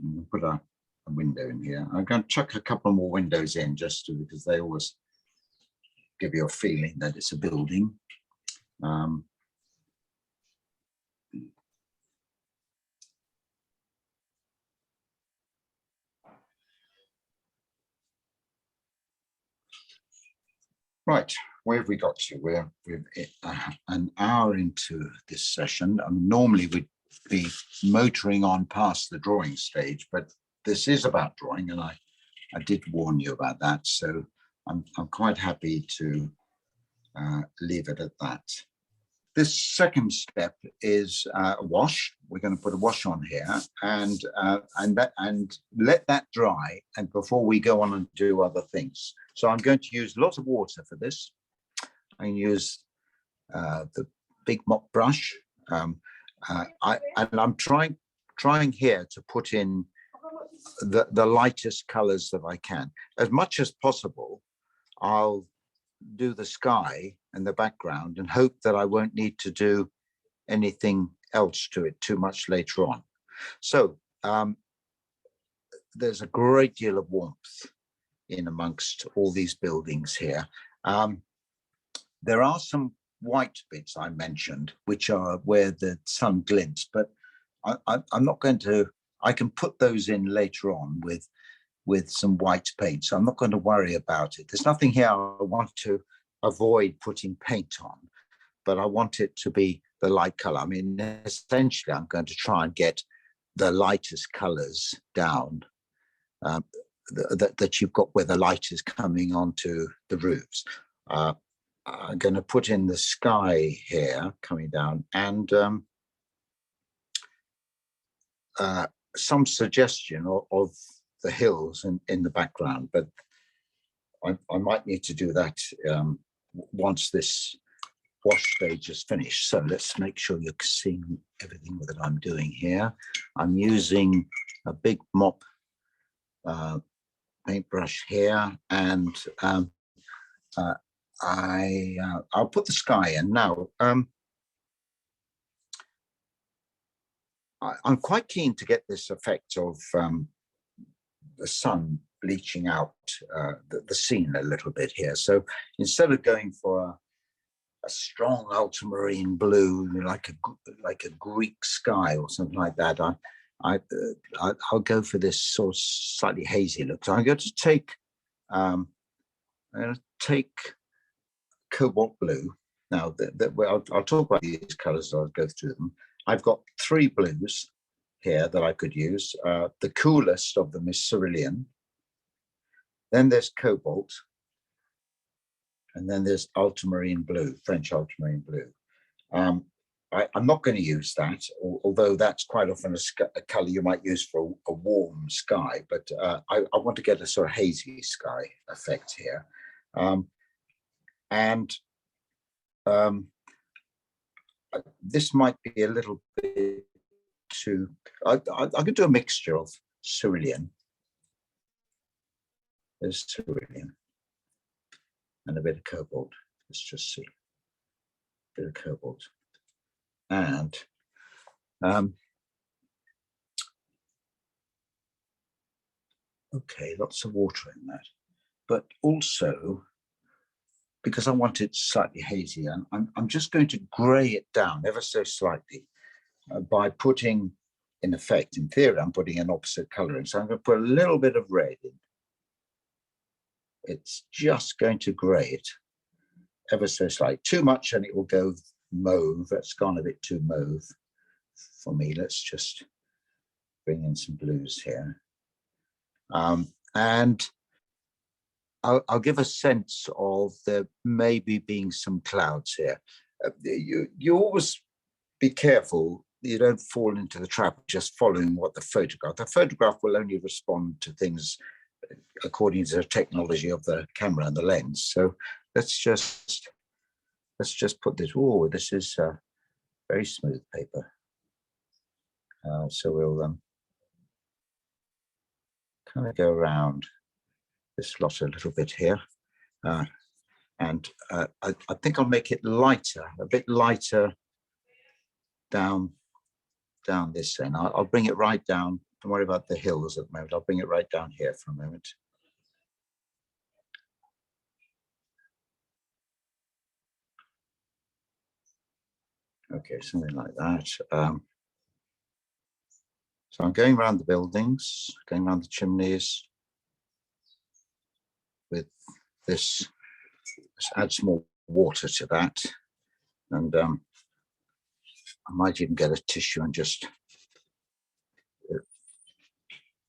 We'll put a window in here. I'm going to chuck a couple more windows in just because they always give you a feeling that it's a building. Right, where have we got to? We're an hour into this session. Normally we'd be motoring on past the drawing stage, but this is about drawing, and I did warn you about that. So I'm quite happy to leave it at that. This second step is a wash. We're going to put a wash on here and let that dry, and before we go on and do other things. So I'm going to use lots of water for this. I can use the big mop brush. I'm trying here to put in the lightest colors that I can. As much as possible, I'll do the sky and the background and hope that I won't need to do anything else to it too much later on. So there's a great deal of warmth in amongst all these buildings here. There are some white bits I mentioned, which are where the sun glints, but I'm not going to, I can put those in later on with some white paint. So I'm not going to worry about it. There's nothing here I want to avoid putting paint on, but I want it to be the light color. I mean, essentially, I'm going to try and get the lightest colors down that you've got where the light is coming onto the roofs. I'm going to put in the sky here coming down and some suggestion of the hills in the background, but I might need to do that once this wash stage is finished. So let's make sure you're seeing everything that I'm doing here. I'm using a big mop paintbrush here, and I'll put the sky in now. I'm quite keen to get this effect of the sun bleaching out the scene a little bit here. So instead of going for a strong ultramarine blue, like a Greek sky or something like that, I'll go for this sort of slightly hazy look. So I'm going to take cobalt blue. Now, I'll talk about these colors. I'll go through them. I've got 3 blues here that I could use. The coolest of them is cerulean. Then there's cobalt. And then there's ultramarine blue, French ultramarine blue. I'm not going to use that, although that's quite often a color you might use for a warm sky, but I want to get a sort of hazy sky effect here. This might be a little bit too, I could do a mixture of cerulean. There's cerulean and a bit of cobalt. Let's just see, a bit of cobalt. And Okay, lots of water in that, but also because I want it slightly hazy, I'm just going to grey it down ever so slightly by putting, in effect, in theory, I'm putting an opposite colour in. So I'm going to put a little bit of red in. It's just going to grey it ever so slightly. Too much and it will go mauve. That's gone a bit too mauve for me. Let's just bring in some blues here. And I'll give a sense of there maybe being some clouds here. You always be careful you don't fall into the trap of just following what the photograph will only respond to things according to the technology of the camera and the lens. So let's just put this. Oh, this is very smooth paper. So we'll kind of go around this lot a little bit here. And I think I'll make it lighter, a bit lighter down this end. I'll bring it right down. Don't worry about the hills at the moment. I'll bring it right down here for a moment. Okay, something like that. So I'm going around the buildings, going around the chimneys with this. Let's add some more water to that. And I might even get a tissue and just.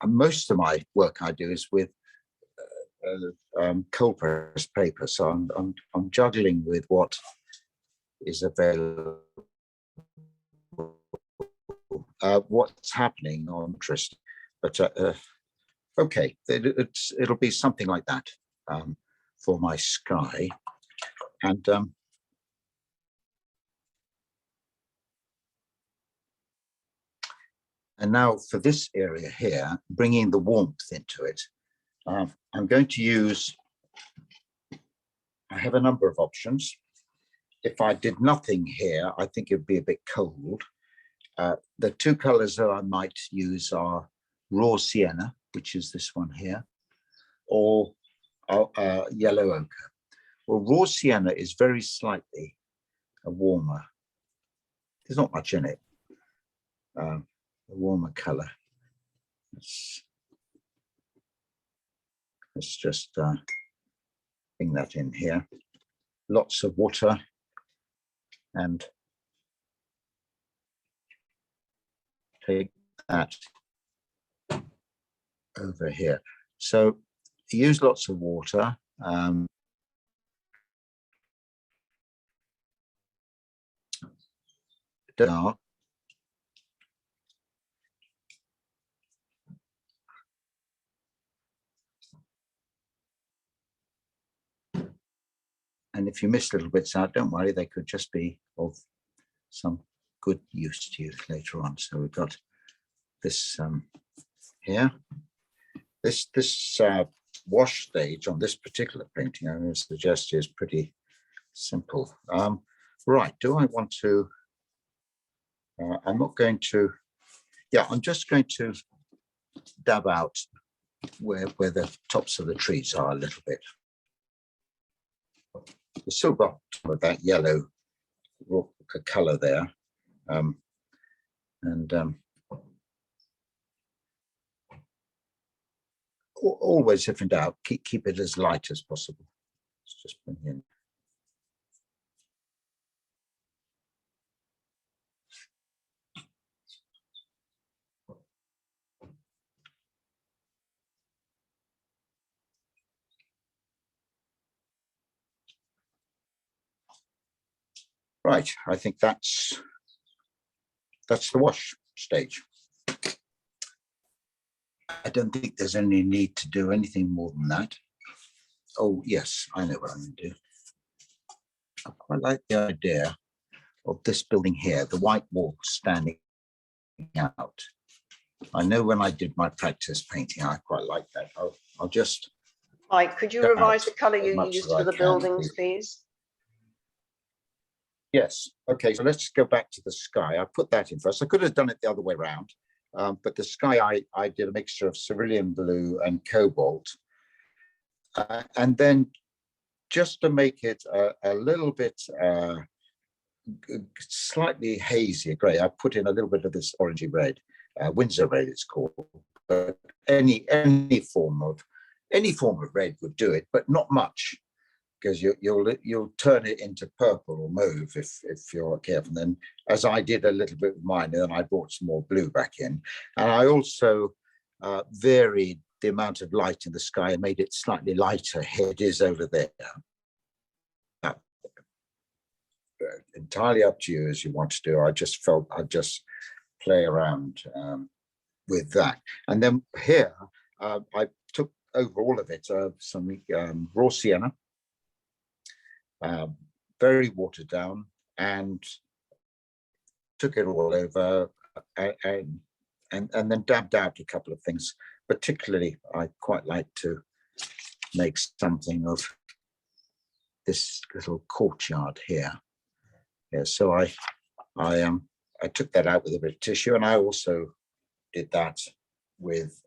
Most of my work I do is with cold pressed paper, so I'm juggling with what is available. What's happening on interest, but okay, it'll be something like that for my sky, and now for this area here, bringing the warmth into it, I'm going to use. I have a number of options. If I did nothing here, I think it'd be a bit cold. The two colors that I might use are raw sienna, which is this one here, or yellow ochre. Well, raw sienna is very slightly warmer. There's not much in it. A warmer color. Let's just bring that in here. Lots of water and take that over here. So use lots of water. Dark. And if you miss little bits out, don't worry, they could just be of some good use to you later on. So we've got this here. This wash stage on this particular painting, I'm going to suggest, is pretty simple. Right, do I want to, I'm not going to, yeah, I'm just going to dab out where the tops of the trees are a little bit. We've still got some of that yellow colour there. Always, if in doubt, keep it as light as possible. Let's just bring in. Right, I think that's the wash stage. I don't think there's any need to do anything more than that. Oh, yes, I know what I'm going to do. I quite like the idea of this building here, the white wall standing out. I know when I did my practice painting, I quite like that. I'll just... Mike, could you revise the colour you used for the buildings, please? Yes. Okay, so let's go back to the sky. I put that in first. I could have done it the other way around, but the sky, I did a mixture of cerulean blue and cobalt. And then just to make it a little bit slightly hazier gray, I put in a little bit of this orangey red, Windsor red it's called. But any form of red would do it, but not much, because you'll turn it into purple or mauve if you're not careful. And then, as I did a little bit with mine, then I brought some more blue back in, and I also varied the amount of light in the sky and made it slightly lighter. Here it is over there. Entirely up to you as you want to do. I just felt I'd just play around with that. And then here, I took over all of it some raw sienna, very watered down, and took it all over and then dabbed out a couple of things. Particularly, I quite like to make something of this little courtyard here. Yeah, so I took that out with a bit of tissue, and I also did that with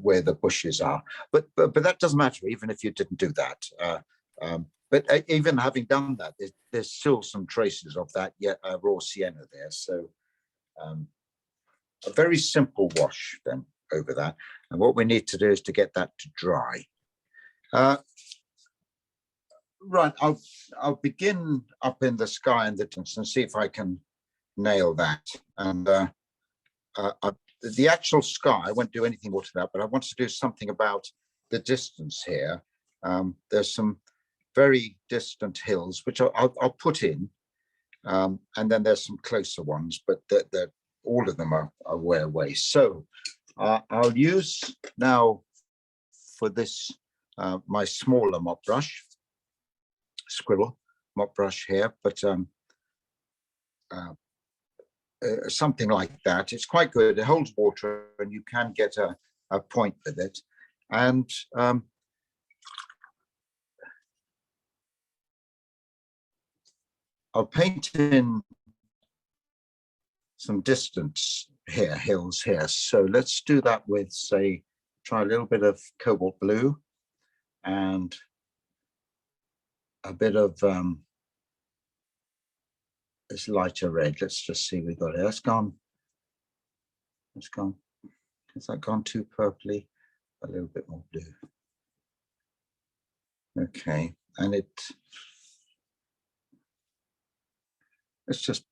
where the bushes are. But that doesn't matter, even if you didn't do that. But even having done that, there's still some traces of that raw sienna there. So a very simple wash then over that. And what we need to do is to get that to dry. Right, I'll begin up in the sky in the distance and see if I can nail that. And the actual sky, I won't do anything more to that, but I want to do something about the distance here. There's some very distant hills, which I'll put in, and then there's some closer ones, but all of them are way away. So I'll use now for this my smaller mop brush, scribble mop brush here, but something like that. It's quite good. It holds water, and you can get a point with it. And I'll paint in some distance here, hills here. So let's do that with, say, try a little bit of cobalt blue and a bit of this lighter red. Let's just see, we got it. That's gone. It's gone. Has that gone too purpley? A little bit more blue. Okay, and it's just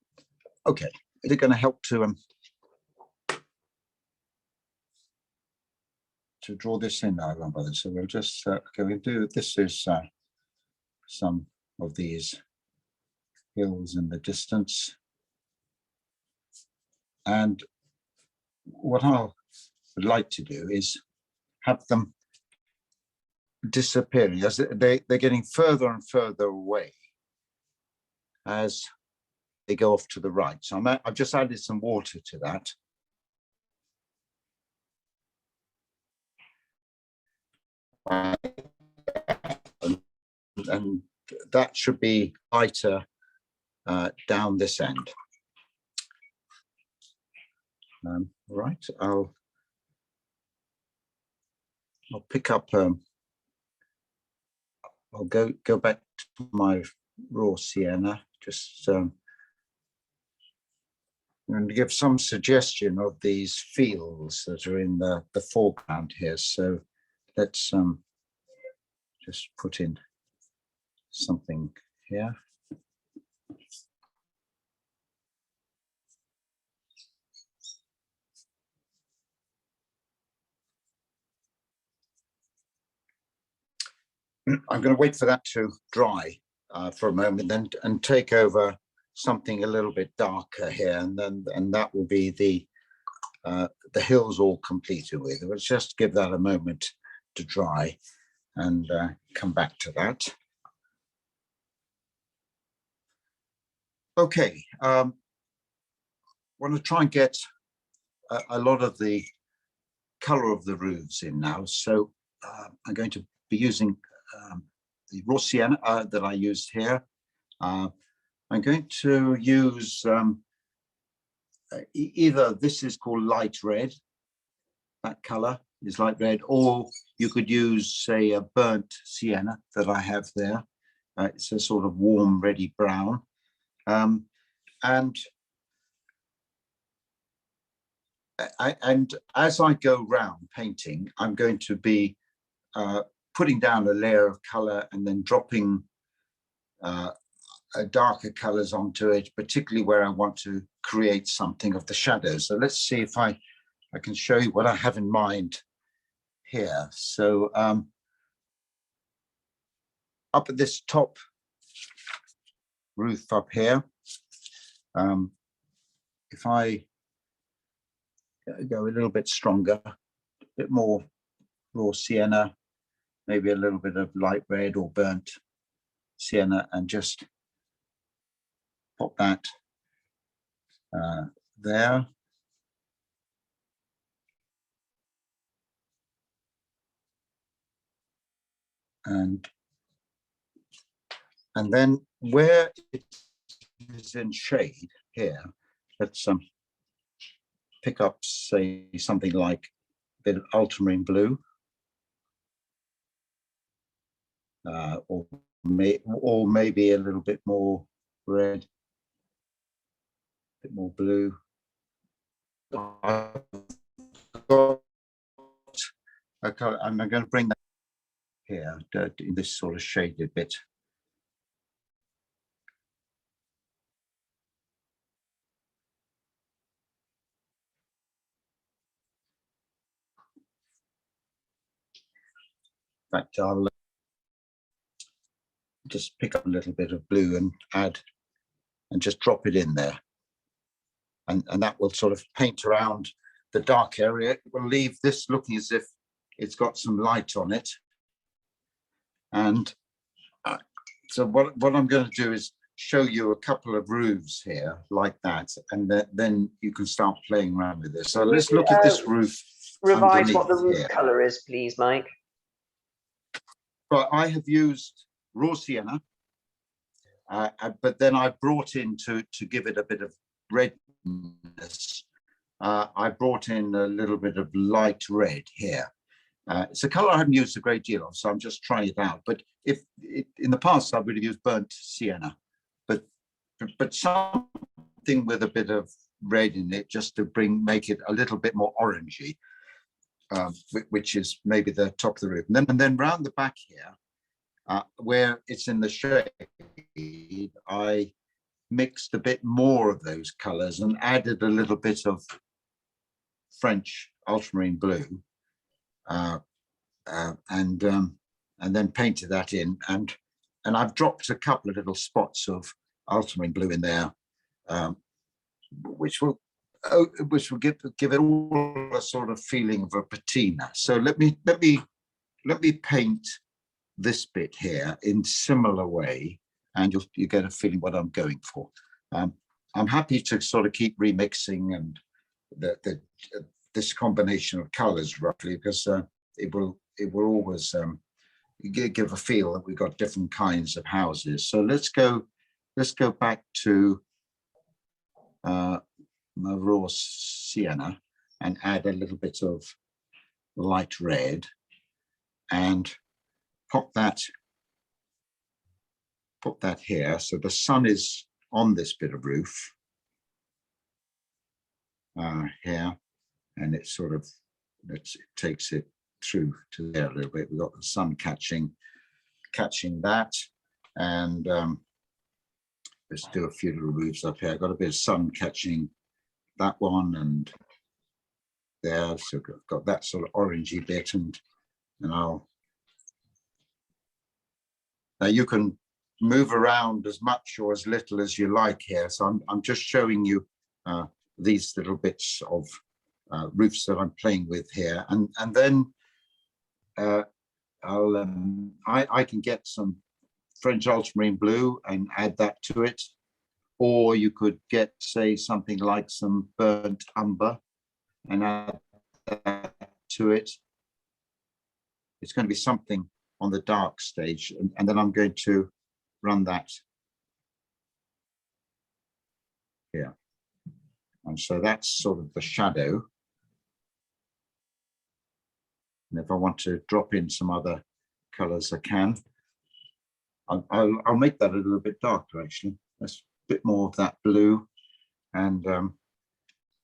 okay. Is it going to help to draw this in now? So we'll just okay. We'll do this. Is some of these hills in the distance, and what I would like to do is have them disappearing as they're getting further and further away as they go off to the right. So I've just added some water to that. And that should be lighter down this end. Right, I'll pick up. I'll go back to my raw sienna. Just I'm going to give some suggestion of these fields that are in the foreground here. So let's just put in something here. I'm going to wait for that to dry for a moment, and take over something a little bit darker here, and that will be the hills all completed with. Let's just give that a moment to dry and come back to that. Okay, want to try and get a lot of the color of the roofs in now. So I'm going to be using the raw sienna that I used here. I'm going to use either this is called light red, that color is light red, or you could use, say, a burnt sienna that I have there. It's a sort of warm, reddy brown. And as I go round painting, I'm going to be putting down a layer of color and then dropping darker colors onto it, particularly where I want to create something of the shadows. So let's see if I can show you what I have in mind here. So up at this top roof up here, if I go a little bit stronger, a bit more raw sienna, maybe a little bit of light red or burnt sienna, and just pop that there. And then where it is in shade here, let's pick up, say, something like a bit of ultramarine blue, or maybe a little bit more red, a bit more blue. I've got a color, and I'm going to bring that here in this sort of shaded bit. In fact, I'll just pick up a little bit of blue and add, and just drop it in there. And that will sort of paint around the dark area. It will leave this looking as if it's got some light on it. And so what I'm going to do is show you a couple of roofs here like that, and then you can start playing around with this. So let's look at this roof. Revise what the roof color is, please, Mike. But I have used raw sienna, but then I brought in to give it a bit of redness. I brought in a little bit of light red here. It's a color I haven't used a great deal of, so I'm just trying it out. But in the past I would have used burnt sienna, but something with a bit of red in it, just to make it a little bit more orangey, which is maybe the top of the roof. And then round the back here, where it's in the shade, I mixed a bit more of those colors and added a little bit of French ultramarine blue, and then painted that in, and I've dropped a couple of little spots of ultramarine blue in there, which will give it all a sort of feeling of a patina. So let me paint this bit here in similar way, and you get a feeling what I'm going for. I'm happy to sort of keep remixing and this combination of colors roughly, because it will always give a feel that we've got different kinds of houses. So let's go back to my raw sienna and add a little bit of light red and put that here. So the sun is on this bit of roof here, and it sort of it takes it through to there a little bit. We've got the sun catching that, and let's do a few little roofs up here. I've got a bit of sun catching that one and there, so got that sort of orangey bit, and now you can move around as much or as little as you like here. So I'm just showing you these little bits of roofs that I'm playing with here, and then I can get some French ultramarine blue and add that to it, or you could get, say, something like some burnt umber and add that to it. It's going to be something on the dark stage, and then I'm going to run that here. And so that's sort of the shadow. And if I want to drop in some other colors, I can. I'll make that a little bit darker, actually. That's a bit more of that blue. And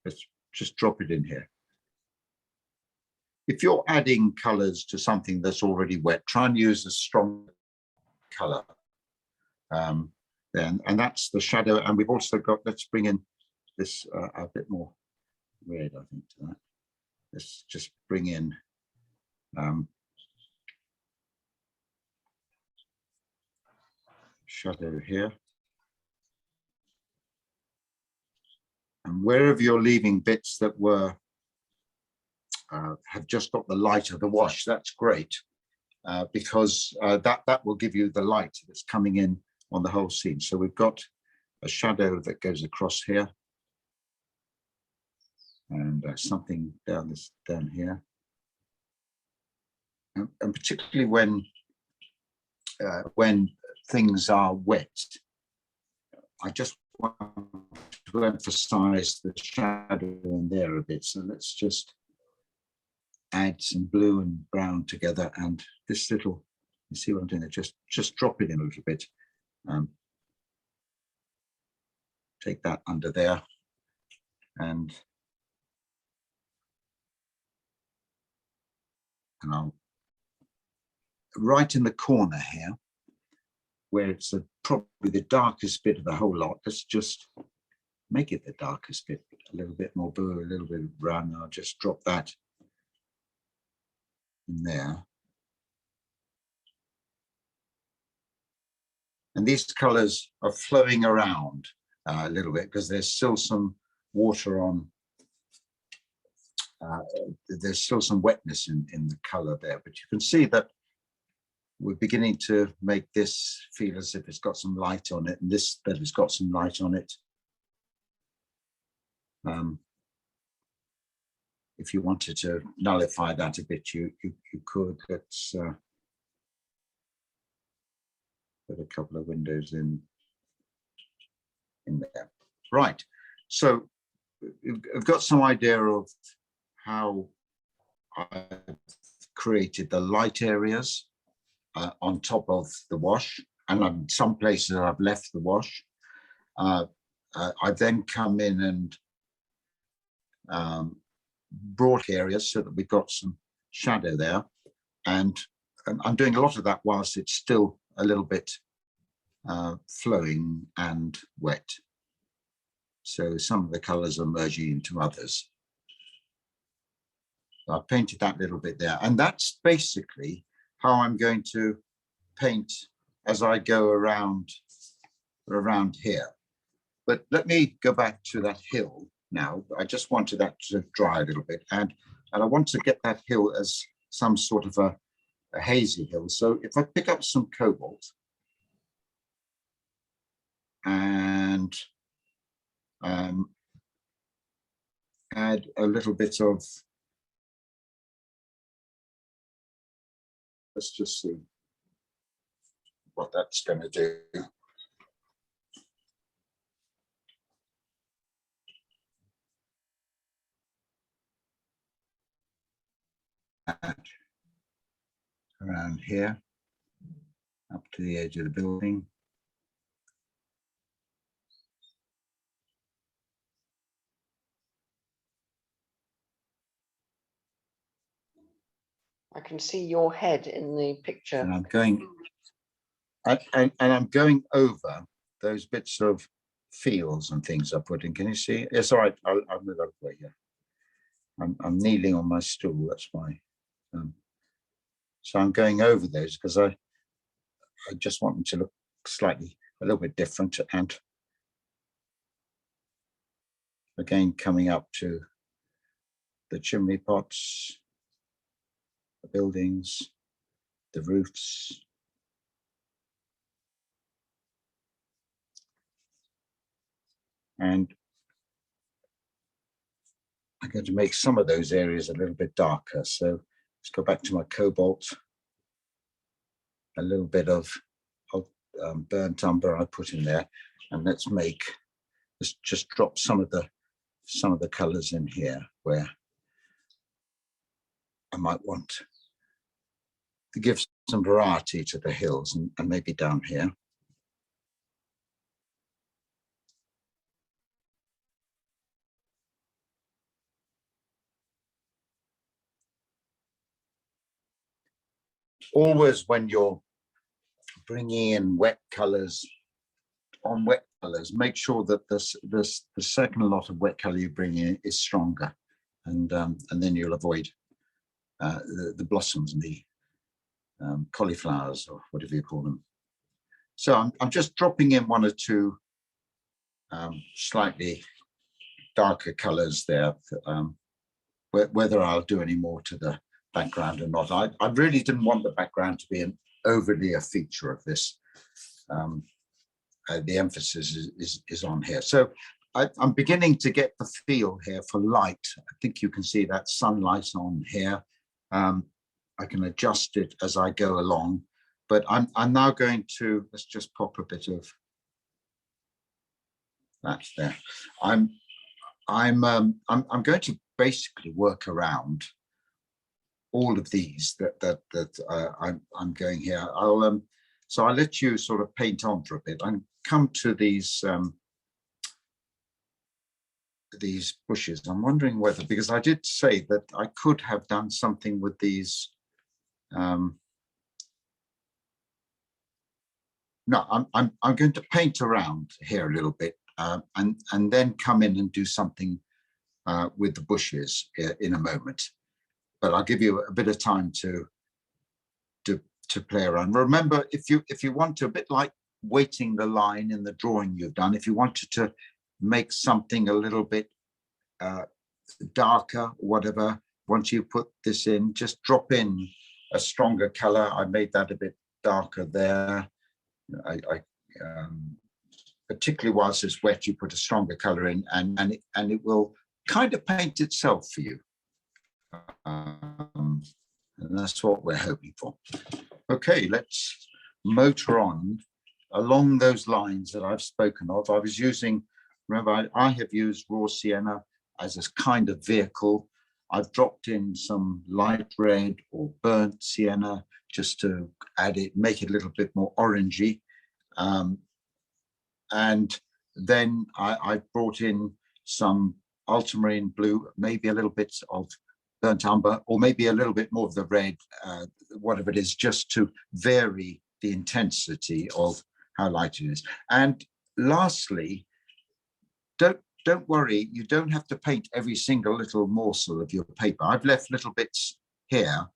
let's just drop it in here. If you're adding colors to something that's already wet, try and use a strong color. Then, and that's the shadow. And we've also got, let's bring in this a bit more red, I think, to that. Let's just bring in shadow here. And wherever you're leaving bits that were have just got the light of the wash, that's great, because that will give you the light that's coming in on the whole scene. So we've got a shadow that goes across here, and something down here, and particularly when things are wet, I just want to emphasize the shadow in there a bit. So let's just add some blue and brown together, and this little, you see what I'm doing there, just drop it in a little bit. Take that under there, and I'll right in the corner here, where it's probably the darkest bit of the whole lot. Let's just make it the darkest bit, a little bit more blue, a little bit of brown. I'll just drop that in there. And these colors are flowing around a little bit because there's still some water on, there's still some wetness in the color there, but you can see that we're beginning to make this feel as if it's got some light on it, and this that it's got some light on it. If you wanted to nullify that a bit, you could. Let's put a couple of windows in there. Right. So I've got some idea of how I've created the light areas on top of the wash, and in some places I've left the wash. I then come in and brought areas so that we've got some shadow there, and I'm doing a lot of that whilst it's still a little bit flowing and wet. So some of the colors are merging into others. So I've painted that little bit there, and that's basically how I'm going to paint as I go around here. But let me go back to that hill now. I just wanted that to dry a little bit, and I want to get that hill as some sort of a hazy hill. So if I pick up some cobalt and add a little bit of, let's just see what that's going to do. Around here, up to the edge of the building. I can see your head in the picture. And I'm going, and I'm going over those bits of fields and things I put in. Can you see? It's all right. I'll move over here. I'm kneeling on my stool. That's why. So I'm going over those because I just want them to look slightly a little bit different. And again, coming up to the chimney pots, the buildings, the roofs. And I'm going to make some of those areas a little bit darker. So let's go back to my cobalt. A little bit of burnt umber I put in there, and let's make let's just drop some of the colors in here where I might want to give some variety to the hills, and maybe down here. Always when you're bringing in wet colors on wet colors, make sure that the second lot of wet color you bring in is stronger, and then you'll avoid the blossoms and the cauliflowers, or whatever you call them. So I'm just dropping in one or two slightly darker colors there, whether I'll do any more to the background or not. I really didn't want the background to be an overly a feature of this. The emphasis is on here. So I'm beginning to get the feel here for light. I think you can see that sunlight on here. I can adjust it as I go along, but I'm now going to, let's just pop a bit of that there. I'm going to basically work around all of these that I'm going here. So I'll let you sort of paint on for a bit and come to these bushes. I'm wondering whether, because I did say that I could have done something with these. No, I'm going to paint around here a little bit, and then come in and do something with the bushes in a moment. But I'll give you a bit of time to play around. Remember, if you want to, a bit like weighting the line in the drawing you've done, if you wanted to make something a little bit darker, whatever, once you put this in, just drop in a stronger color. I made that a bit darker there. I particularly whilst it's wet, you put a stronger color in, and it will kind of paint itself for you. And that's what we're hoping for. Okay, let's motor on along those lines that I've spoken of. I was using, remember, I have used raw sienna as a kind of vehicle. I've dropped in some light red or burnt sienna just to add it, make it a little bit more orangey. And then I brought in some ultramarine blue, maybe a little bit of burnt umber, or maybe a little bit more of the red, whatever it is, just to vary the intensity of how light it is. And lastly, don't worry, you don't have to paint every single little morsel of your paper. I've left little bits here.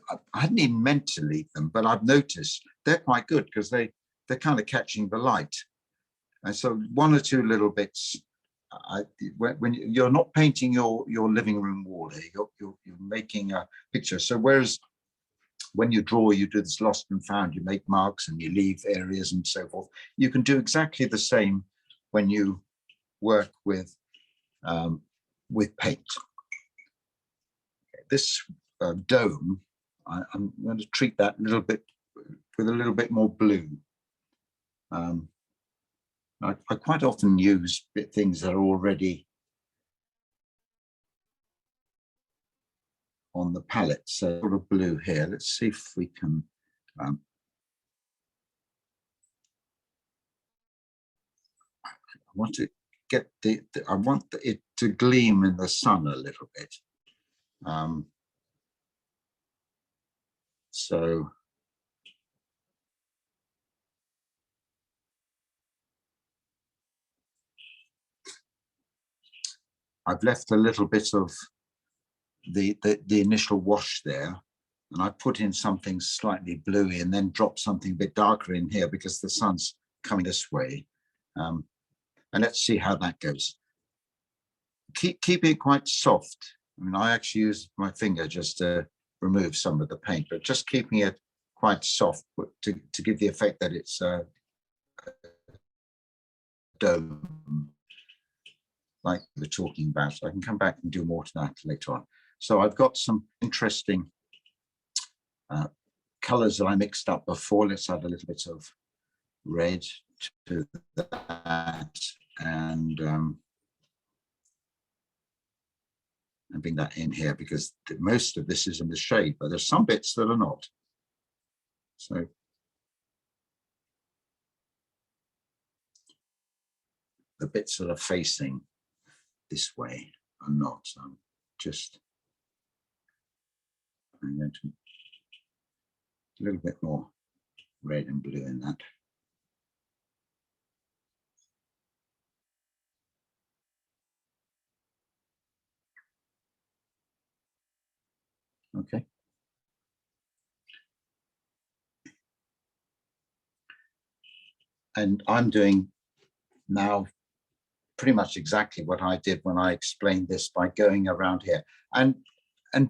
I hadn't even meant to leave them, but I've noticed they're quite good because they're kind of catching the light. And so one or two little bits, when you're not painting your living room wall here, you're making a picture. So whereas when you draw, you do this lost and found, you make marks and you leave areas and so forth. You can do exactly the same when you work with paint. This dome, I'm going to treat that a little bit with a little bit more blue. I quite often use things that are already on the palette, so sort of blue here. Let's see if we can I want to get I want it to gleam in the sun a little bit. So I've left a little bit of the initial wash there, and I put in something slightly bluey and then dropped something a bit darker in here because the sun's coming this way. And let's see how that goes. Keep it quite soft. I mean, I actually use my finger just to remove some of the paint, but just keeping it quite soft to give the effect that it's a dome, like we're talking about. So I can come back and do more to that later on. So I've got some interesting colors that I mixed up before. Let's add a little bit of red to that and bring that in here, because most of this is in the shade, but there's some bits that are not. So the bits that are facing this way are not. So I'm going to a little bit more red and blue in that. Okay. And I'm doing now pretty much exactly what I did when I explained this, by going around here and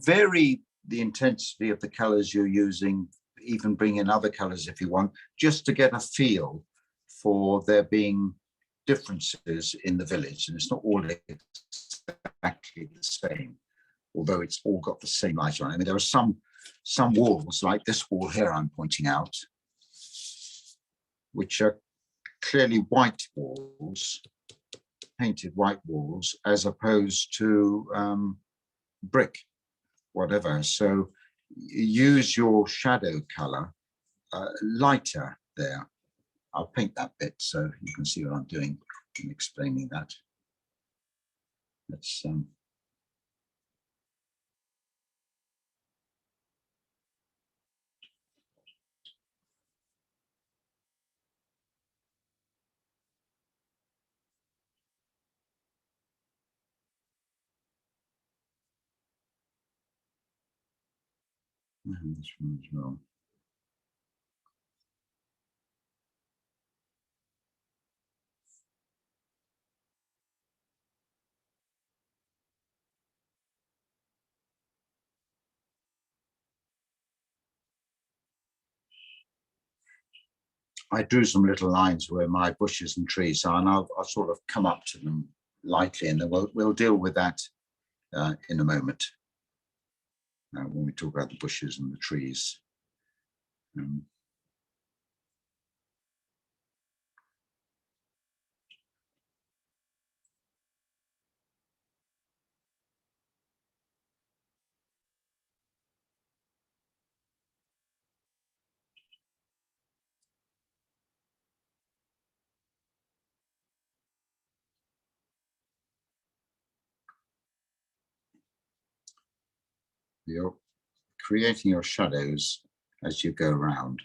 vary the intensity of the colors you're using, even bring in other colors if you want, just to get a feel for there being differences in the village. And it's not all exactly the same, although it's all got the same light on. I mean, there are some walls, like this wall here I'm pointing out, which are clearly white walls, painted white walls, as opposed to brick, whatever. So use your shadow color lighter there. I'll paint that bit so you can see what I'm doing in explaining that. Let's and this one as well. I drew some little lines where my bushes and trees are, and I'll sort of come up to them lightly, and then we'll deal with that in a moment when we talk about the bushes and the trees. You're creating your shadows as you go around,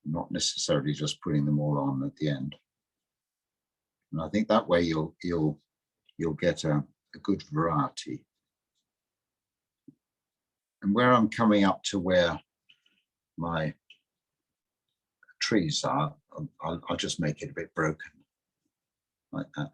not necessarily just putting them all on at the end. And I think that way you'll get a good variety. And where I'm coming up to where my trees are, I'll just make it a bit broken, like that.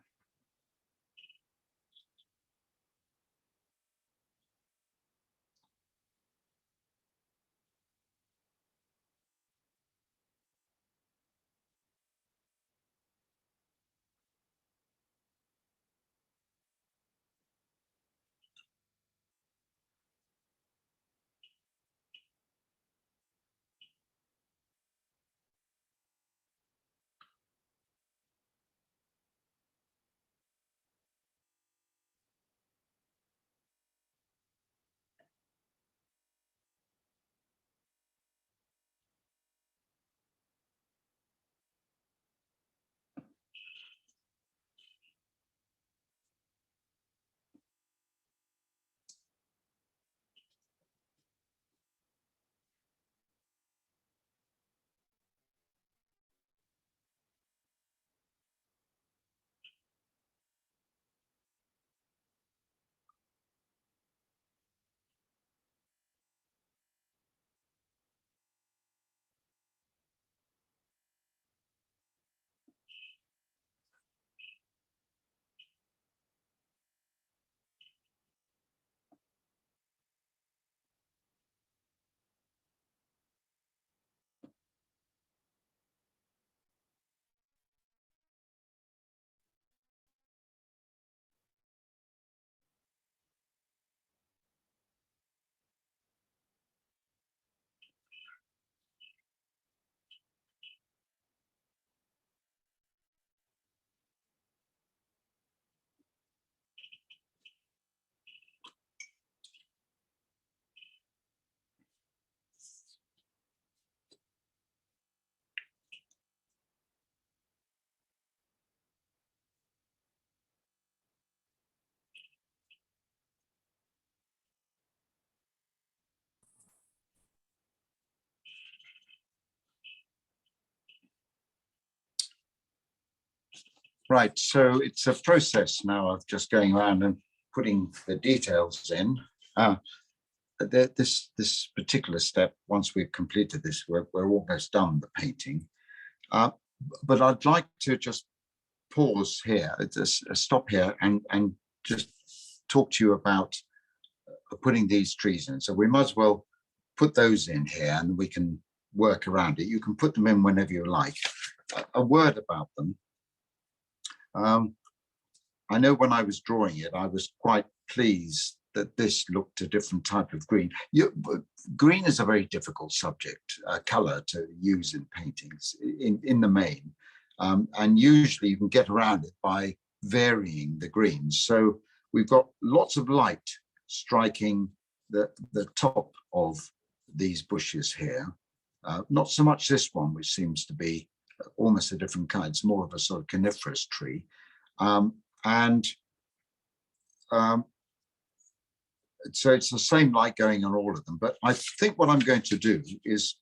Right, so it's a process now of just going around and putting the details in. This particular step, once we've completed this, we're almost done the painting. But I'd like to just pause here, stop here, and just talk to you about putting these trees in. So we might as well put those in here, and we can work around it. You can put them in whenever you like. A word about them. I know when I was drawing it, I was quite pleased that this looked a different type of green. Green is a very difficult subject, color to use in paintings in the main. And usually you can get around it by varying the greens. So we've got lots of light striking the top of these bushes here. Not so much this one, which seems to be almost a different kind. It's more of a sort of coniferous tree. So it's the same light going on all of them. But I think what I'm going to do is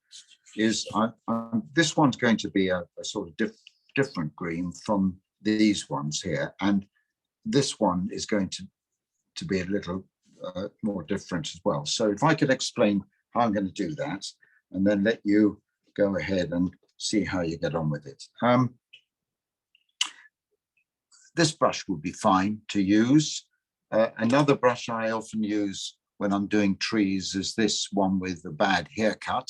this one's going to be a sort of different green from these ones here. And this one is going to be a little more different as well. So if I could explain how I'm going to do that, and then let you go ahead and see how you get on with it. This brush would be fine to use. Another brush I often use when I'm doing trees is this one with a bad haircut,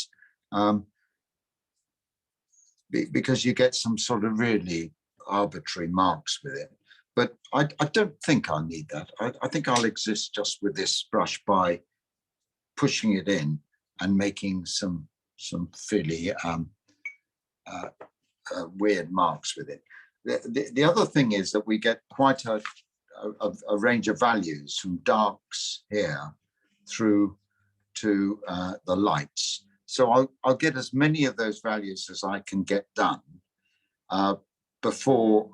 because you get some sort of really arbitrary marks with it. But I don't think I need that. I think I'll exist just with this brush by pushing it in and making some fairly weird marks with it. The other thing is that we get quite a range of values from darks here through to the lights. So I'll get as many of those values as I can get done before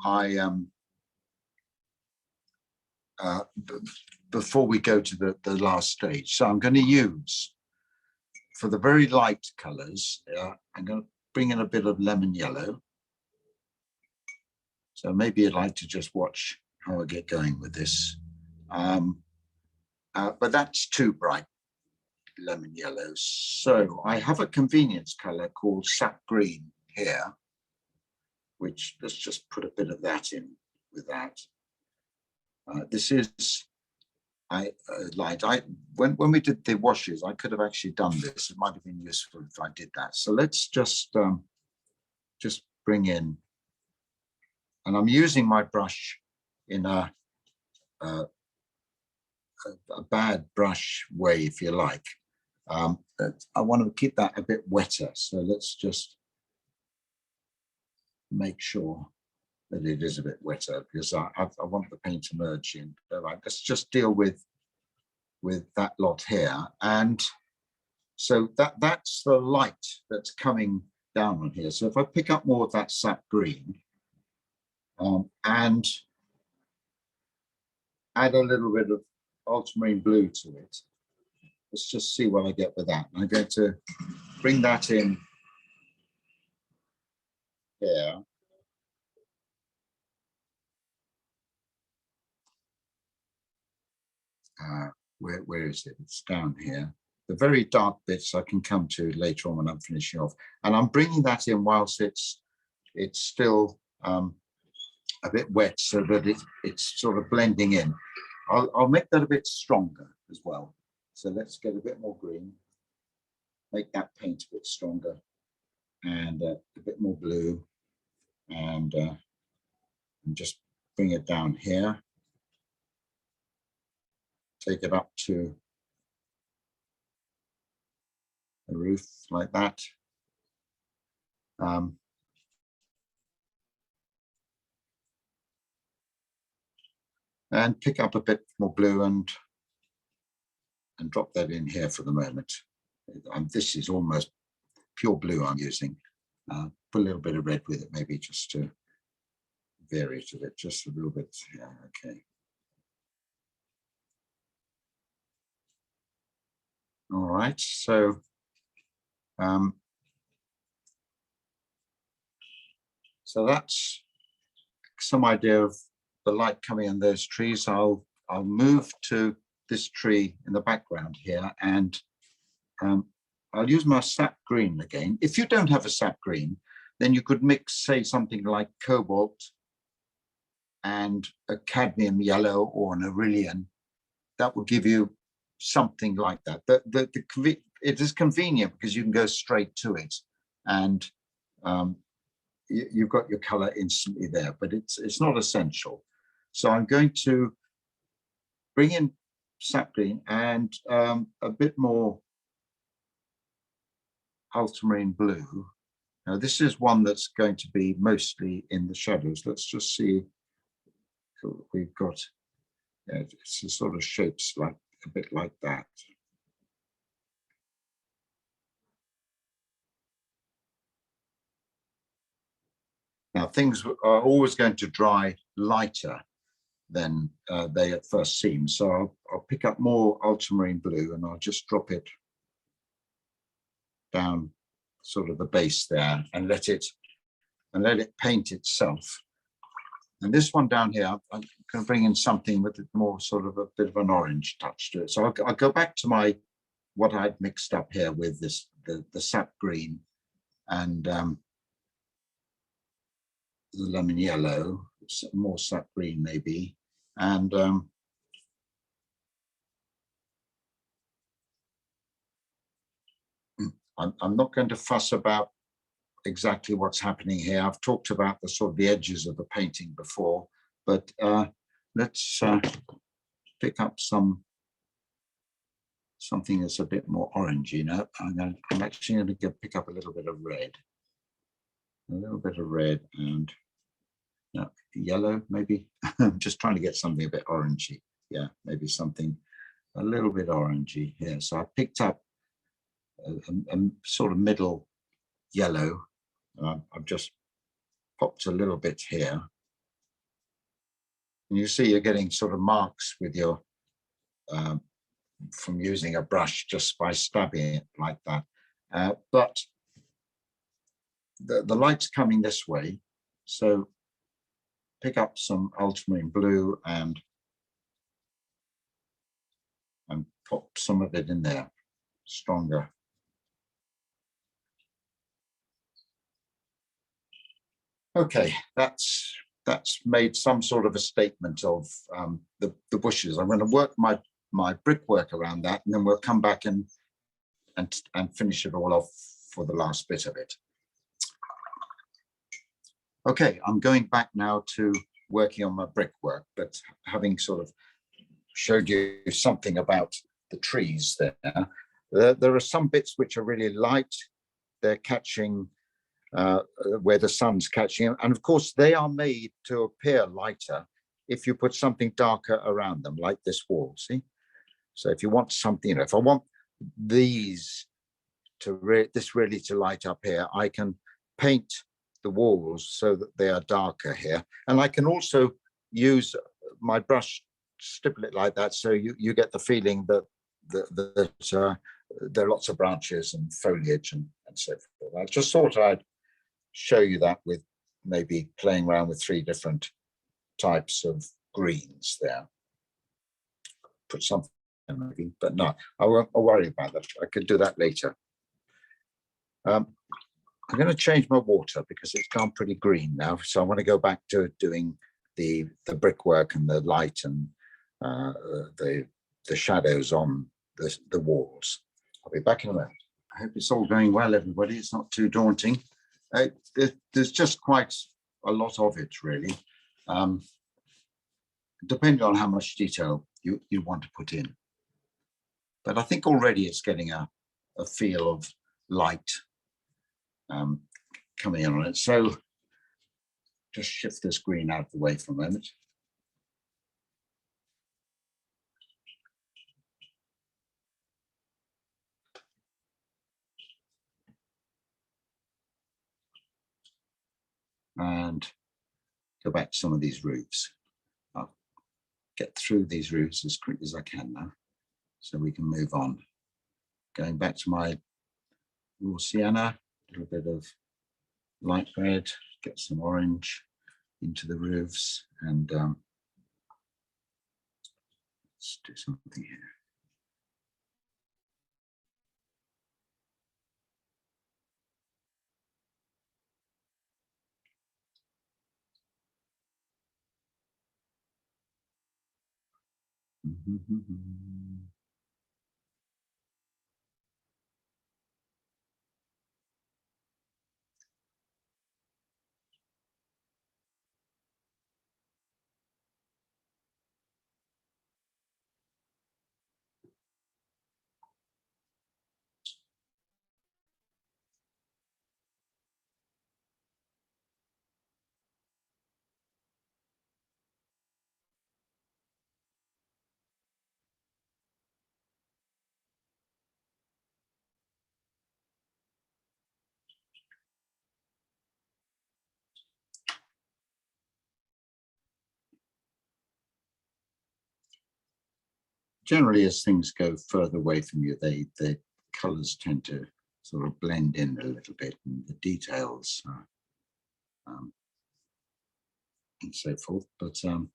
we go to the last stage. So I'm going to use, for the very light colors, I'm going to bring in a bit of lemon yellow. So maybe you'd like to just watch how I get going with this. But that's too bright lemon yellow. So I have a convenience color called sap green here, which let's just put a bit of that in with that. This is light. When we did the washes, I could have actually done this. It might have been useful if I did that. So let's just bring in, and I'm using my brush in a bad brush way, if you like. I want to keep that a bit wetter. So let's just make sure that it is a bit wetter, because I want the paint to merge in. Let's just deal with that lot here. And so that's the light that's coming down on here. So if I pick up more of that sap green and add a little bit of ultramarine blue to it, let's just see what I get with that. I'm going to bring that in here. Where is it? It's down here. The very dark bits I can come to later on when I'm finishing off. And I'm bringing that in whilst it's still a bit wet, so that it's sort of blending in. I'll make that a bit stronger as well. So let's get a bit more green, make that paint a bit stronger, and a bit more blue, and just bring it down here. Take it up to the roof like that. And pick up a bit more blue and drop that in here for the moment. This is almost pure blue I'm using. Put a little bit of red with it, maybe just to vary it a bit, just a little bit. Yeah, okay. All right, so so that's some idea of the light coming in those trees, I'll move to this tree in the background here, and I'll use my sap green again. If you don't have a sap green, then you could mix, say, something like cobalt and a cadmium yellow or an Aurelian. That will give you something like that. It is convenient because you can go straight to it, and you've got your color instantly there, but it's not essential. So I'm going to bring in sap green and a bit more ultramarine blue. Now this is one that's going to be mostly in the shadows. Let's just see. We've got, it's a sort of shapes like a bit like that. Now things are always going to dry lighter than they at first seem. So I'll pick up more ultramarine blue and I'll just drop it down sort of the base there and let it paint itself. And this one down here, I'm going to bring in something with more sort of a bit of an orange touch to it. So I'll go back to what I'd mixed up here with this, the sap green and the lemon yellow, more sap green maybe. And I'm not going to fuss about exactly what's happening here. I've talked about the sort of the edges of the painting before, but let's pick up something that's a bit more orange. You know, I'm actually going to pick up a little bit of red, and yellow maybe. I'm just trying to get something a bit orangey. Yeah, maybe something a little bit orangey here. So I picked up a sort of middle yellow. I've just popped a little bit here. And you see you're getting sort of marks with your, from using a brush just by stabbing it like that. But the light's coming this way. So pick up some ultramarine blue and pop some of it in there, stronger. Okay, that's made some sort of a statement of the bushes. I'm going to work my brickwork around that, and then we'll come back and finish it all off for the last bit of it. Okay, I'm going back now to working on my brickwork, but having sort of showed you something about the trees there. There are some bits which are really light. They're catching where the sun's catching them. And of course, they are made to appear lighter if you put something darker around them, like this wall, see? So if you want something, if I want these this really to light up here, I can paint the walls so that they are darker here. And I can also use my brush, stipple it like that, so you get the feeling that there are lots of branches and foliage and so forth. I just thought I'd show you that with maybe playing around with 3 different types of greens there. Put something in maybe, but no, I won't worry about that. I could do that later. I'm going to change my water because it's gone pretty green now. So I want to go back to doing the brickwork and the light and the shadows on the walls. I'll be back in a moment. I hope it's all going well, everybody. It's not too daunting. There's just quite a lot of it, really, depending on how much detail you want to put in. But I think already it's getting a feel of light coming in on it. So just shift this green out of the way for a moment. And go back to some of these roofs. I'll get through these roofs as quick as I can now, so we can move on. Going back to my raw sienna, a little bit of light red, get some orange, into the roofs, and let's do something here. Generally, as things go further away from you, the colours tend to sort of blend in a little bit, and the details and so forth. But I'm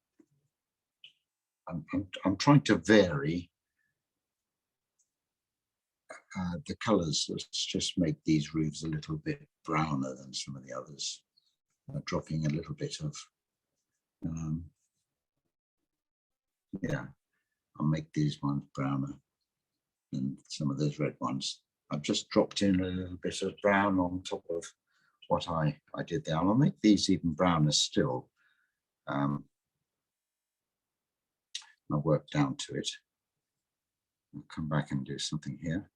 trying to vary the colours. Let's just make these roofs a little bit browner than some of the others, dropping a little bit of yeah. I'll make these ones browner than some of those red ones. I've just dropped in a little bit of brown on top of what I did there. I'll make these even browner still. I'll work down to it. I'll come back and do something here.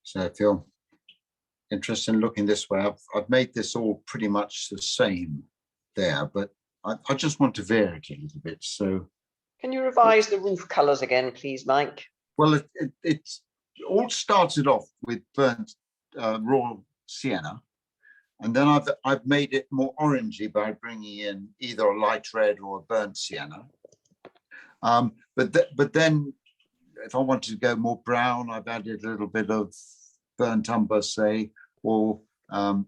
So if you're interested in looking this way, I've made this all pretty much the same there, but I just want to vary it a little bit. So can you revise the roof colours again, please, Mike? Well, it's all started off with burnt raw sienna, and then I've made it more orangey by bringing in either a light red or a burnt sienna. But then, if I wanted to go more brown, I've added a little bit of burnt umber, say, or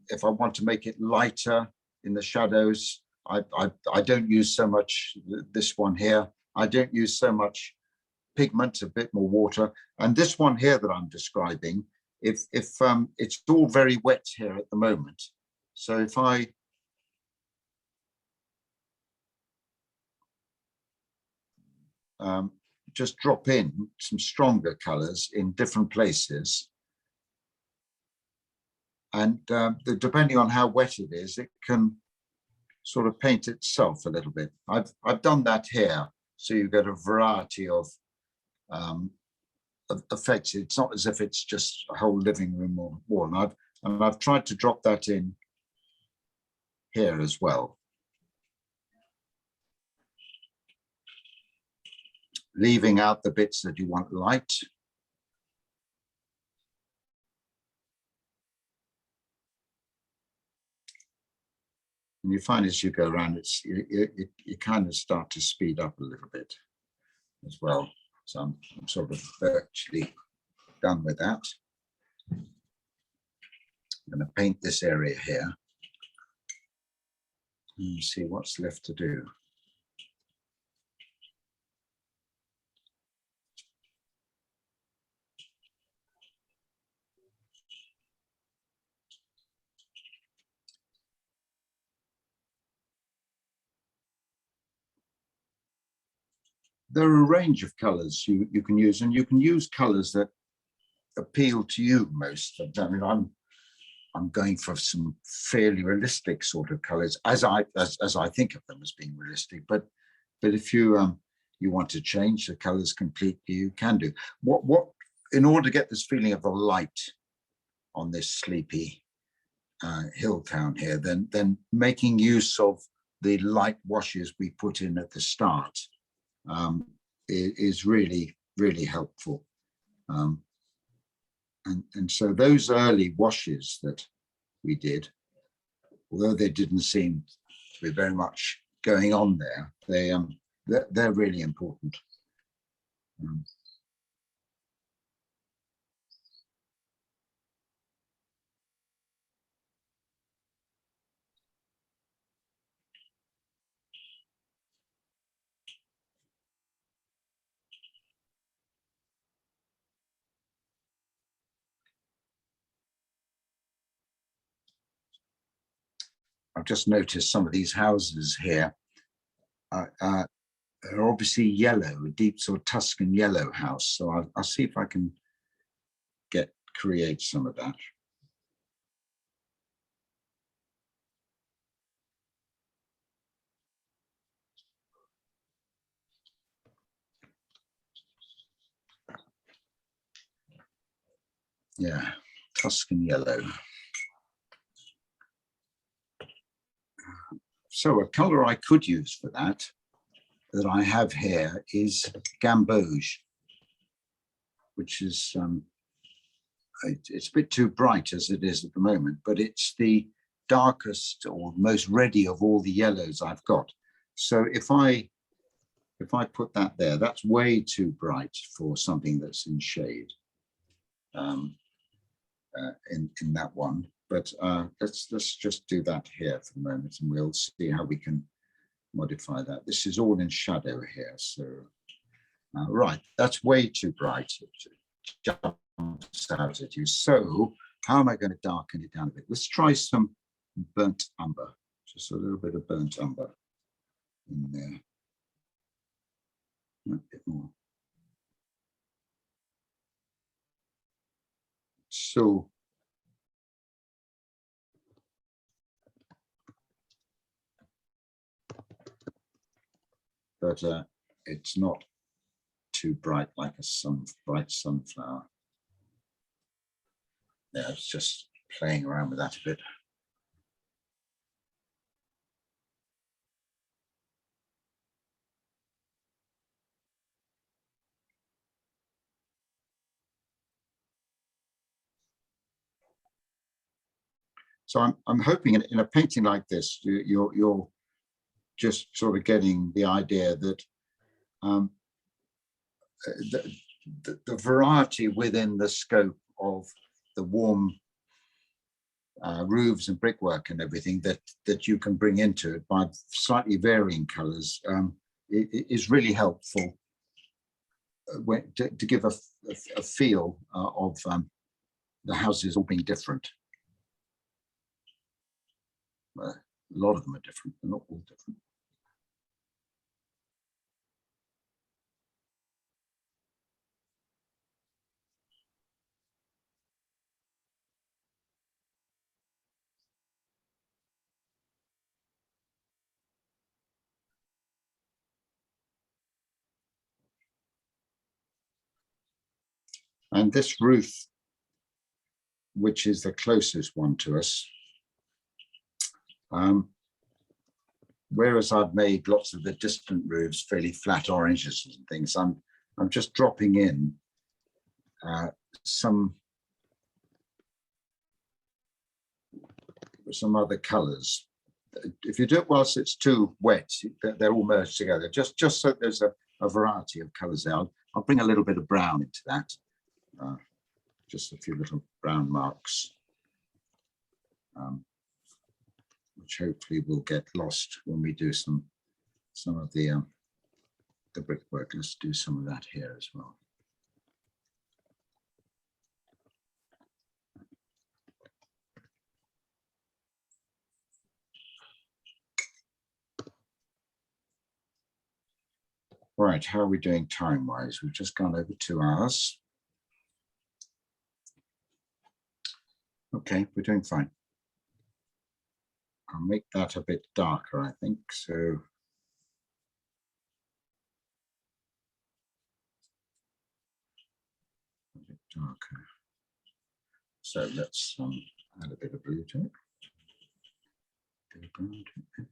if I want to make it lighter in the shadows, I don't use so much this one here. I don't use so much pigment, a bit more water. And this one here that I'm describing if it's all very wet here at the moment, so if I just drop in some stronger colors in different places, and depending on how wet it is, it can sort of paint itself a little bit. I've done that here, so you get a variety of effects. It's not as if it's just a whole living room or wall. And I've tried to drop that in here as well, leaving out the bits that you want light. And you find as you go around, you kind of start to speed up a little bit as well. So I'm sort of virtually done with that. I'm going to paint this area here and see what's left to do. There are a range of colors you can use, and you can use colors that appeal to you most. I mean, I'm going for some fairly realistic sort of colors as I think of them as being realistic. But if you you want to change the colors completely, you can do. What in order to get this feeling of the light on this sleepy hill town here, then making use of the light washes we put in at the start is really, really helpful. And so those early washes that we did, although there didn't seem to be very much going on there, they're really important. I've just noticed some of these houses here are obviously yellow, a deep sort of Tuscan yellow house. So I'll see if I can create some of that. Yeah, Tuscan yellow. So a color I could use for that I have here is gamboge, which is it's a bit too bright as it is at the moment, but it's the darkest or most ready of all the yellows I've got. So if I put that there, that's way too bright for something that's in shade in that one. But let's just do that here for the moment, and we'll see how we can modify that. This is all in shadow here, so right, that's way too bright. It jumps out at you. So how am I going to darken it down a bit? Let's try some burnt umber, just a little bit of burnt umber in there. A bit more. So but it's not too bright like a bright sunflower. Yeah, it's just playing around with that a bit. So I'm hoping in a painting like this, you're just sort of getting the idea that the variety within the scope of the warm roofs and brickwork and everything that you can bring into it by slightly varying colors is really helpful to give a feel of the houses all being different. A lot of them are different, they're not all different. And this roof, which is the closest one to us, whereas I've made lots of the distant roofs fairly flat oranges and things, I'm just dropping in some other colours. If you do it whilst it's too wet, they're all merged together. Just so there's a variety of colours there. I'll bring a little bit of brown into that. Just a few little brown marks, which hopefully will get lost when we do some of the brickwork. Let's do some of that here as well. Right, how are we doing time-wise? We've just gone over 2 hours. Okay, we're doing fine. I'll make that a bit darker, I think, so. A bit darker. So let's add a bit of blue to it. Bit of brown to it.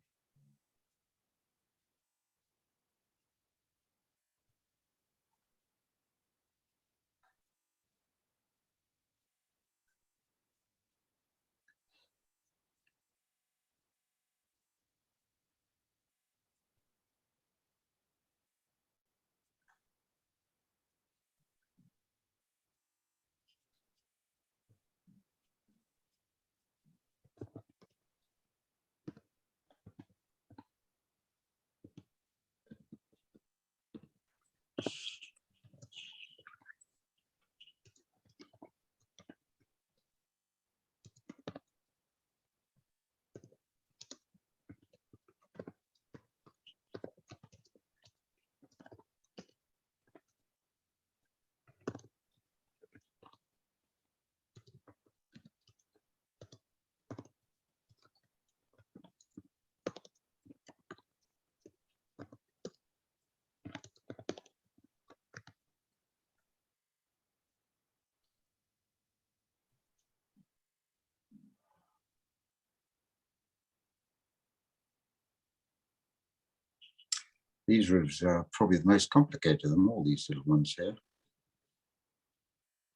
These roofs are probably the most complicated of them all, these little ones here.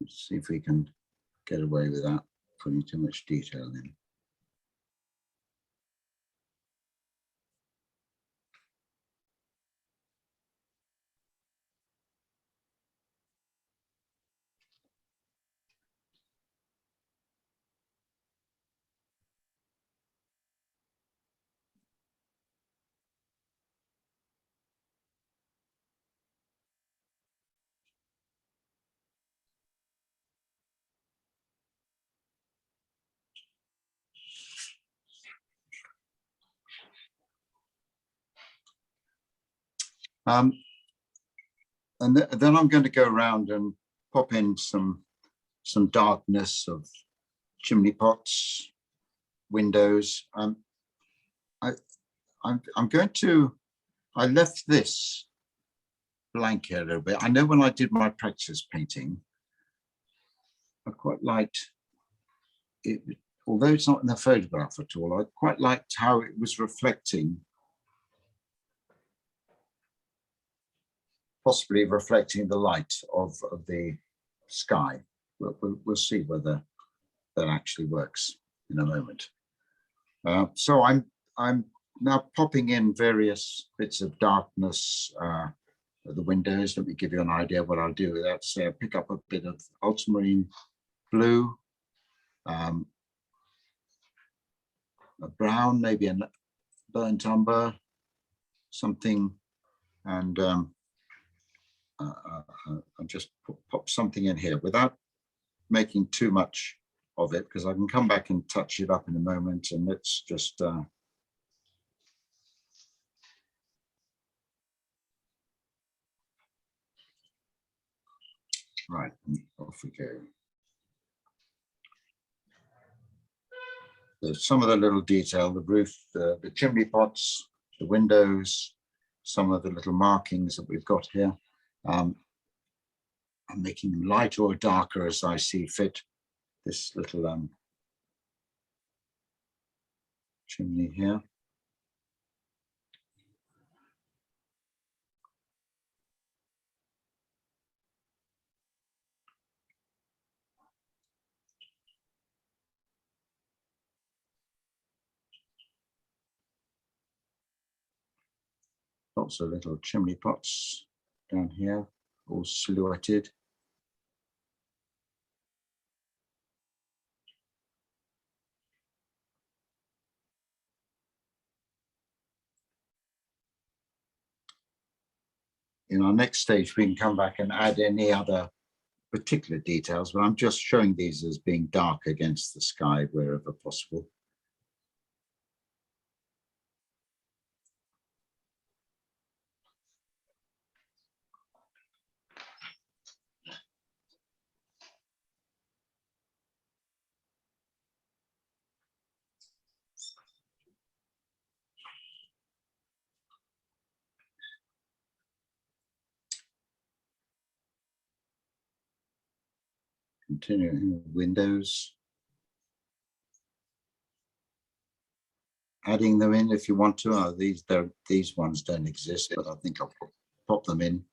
Let's see if we can get away without putting too much detail in. And then I'm going to go around and pop in some darkness of chimney pots, windows. I'm going to. I left this blank here a little bit. I know when I did my practice painting, I quite liked it, although it's not in the photograph at all. I quite liked how it was reflecting. Possibly reflecting the light of the sky. We'll see whether that actually works in a moment. So I'm now popping in various bits of darkness at the windows. Let me give you an idea of what I'll do with that. So pick up a bit of ultramarine blue, a brown, maybe a burnt umber, something, and I'll just pop something in here without making too much of it, because I can come back and touch it up in a moment. And let's just right, off we go. There's some of the little detail, the roof, the chimney pots, the windows, some of the little markings that we've got here. I'm making them lighter or darker as I see fit. This little chimney here. Lots of little chimney pots down here, all silhouetted. In our next stage, we can come back and add any other particular details, but I'm just showing these as being dark against the sky wherever possible. Continuing with windows. Adding them in if you want to. These ones don't exist, but I think I'll pop them in.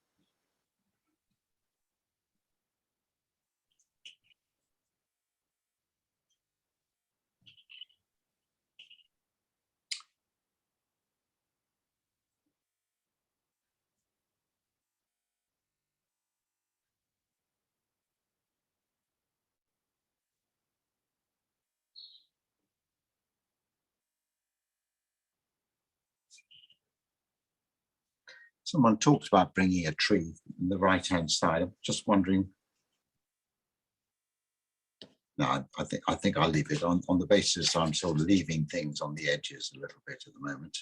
Someone talked about bringing a tree on the right-hand side. I'm just wondering. No, I think I'll leave it on the basis I'm sort of leaving things on the edges a little bit at the moment.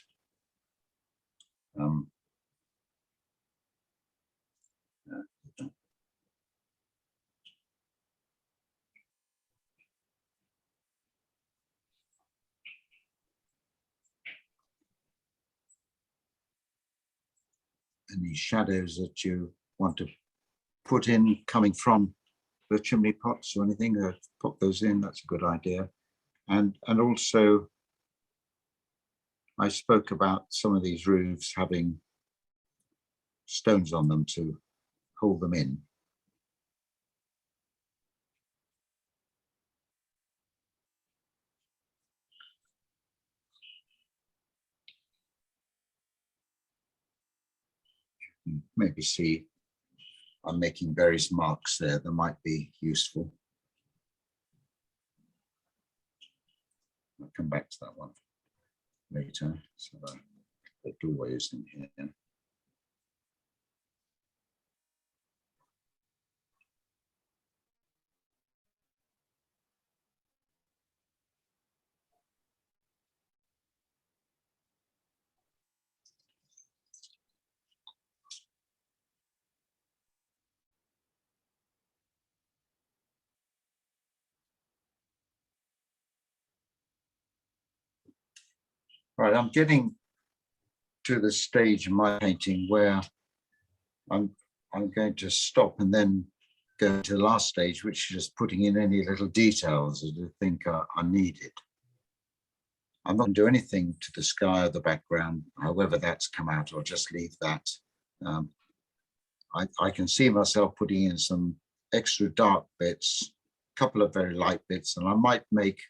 Any shadows that you want to put in coming from the chimney pots or anything, pop those in, that's a good idea. And also, I spoke about some of these roofs having stones on them to hold them in. Maybe see I'm making various marks there that might be useful. I'll come back to that one later. So the doorway is in here. Right, I'm getting to the stage in my painting where I'm going to stop and then go to the last stage, which is just putting in any little details that I think are needed. I'm not going to do anything to the sky or the background, however that's come out, or just leave that. I can see myself putting in some extra dark bits, a couple of very light bits, and I might make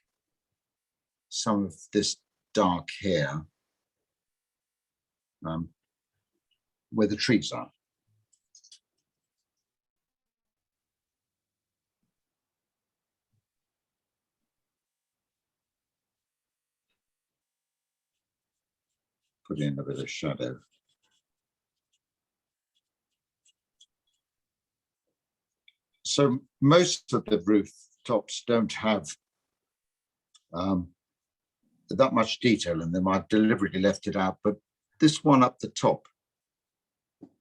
some of this dark here where the trees are. Put in a bit of shadow. So most of the rooftops don't have that much detail in them. I've deliberately left it out, but this one up the top,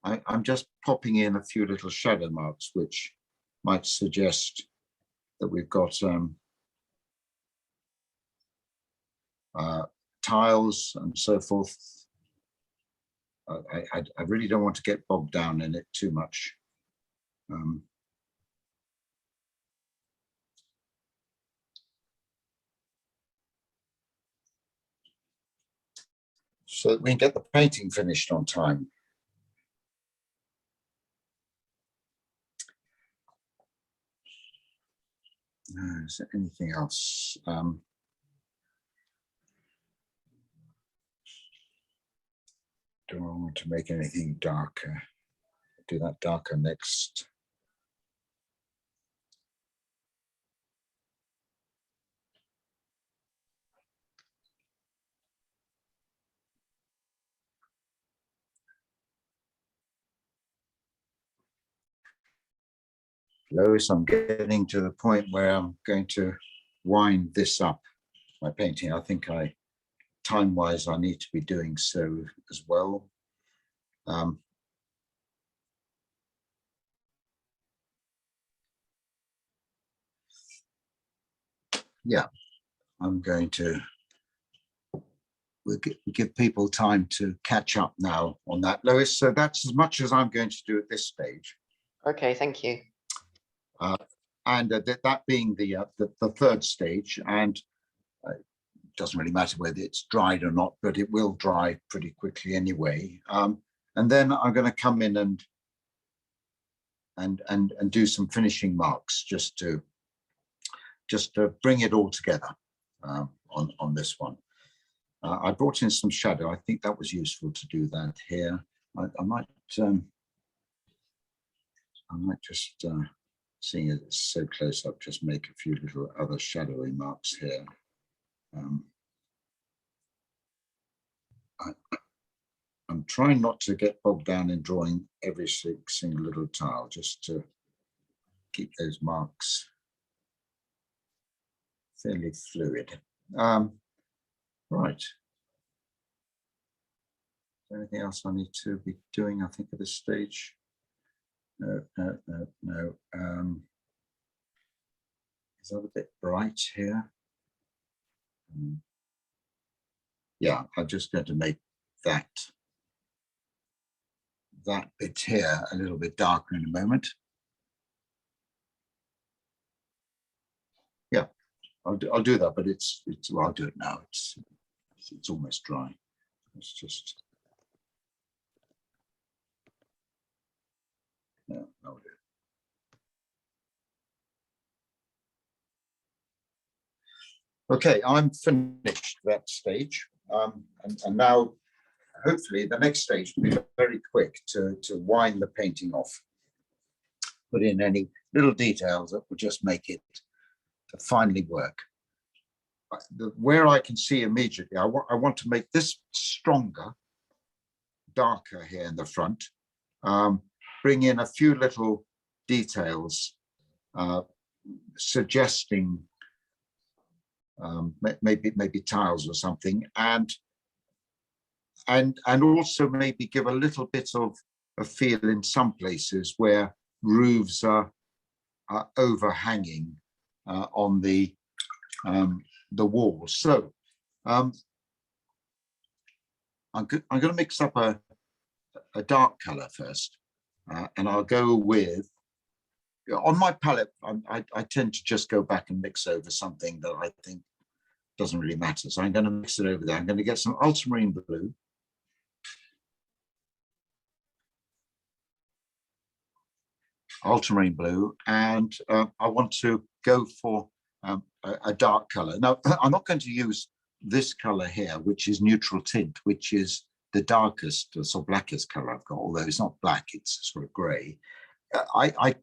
I'm just popping in a few little shadow marks, which might suggest that we've got tiles and so forth. I really don't want to get bogged down in it too much. So that we can get the painting finished on time. Is there anything else? Do I want to make anything darker? Do that darker next. Lois, I'm getting to the point where I'm going to wind this up, my painting. I think time-wise, I need to be doing so as well. Yeah, I'm going to we'll give people time to catch up now on that, Lois. So that's as much as I'm going to do at this stage. Okay, thank you. And that being the third stage, and it doesn't really matter whether it's dried or not, but it will dry pretty quickly anyway. And then I'm going to come in and do some finishing marks just to bring it all together on this one. I brought in some shadow. I think that was useful to do that here. I might just, seeing it so close up, just make a few little other shadowy marks here. I'm trying not to get bogged down in drawing every single little tile, just to keep those marks fairly fluid. Right. Anything else I need to be doing, I think, at this stage? No. Is that a bit bright here? Yeah, I'm just going to make that bit here a little bit darker in a moment. Yeah, I'll do that, but well, I'll do it now. It's almost dry. It's just. Yeah, I'll do it. Okay, I'm finished that stage. And now, hopefully, the next stage will be very quick to wind the painting off. Put in any little details that will just make it finally work. Where I can see immediately, I want to make this stronger, darker here in the front. Bring in a few little details, suggesting maybe tiles or something, and also maybe give a little bit of a feel in some places where roofs are overhanging on the walls. So I'm going to mix up a dark color first, and I'll go with, on my palette, I tend to just go back and mix over something that I think doesn't really matter. So I'm going to mix it over there. I'm going to get some ultramarine blue. And I want to go for a dark color. Now, I'm not going to use this color here, which is neutral tint, which is the darkest, sort of blackest color I've got, although it's not black, it's sort of gray. I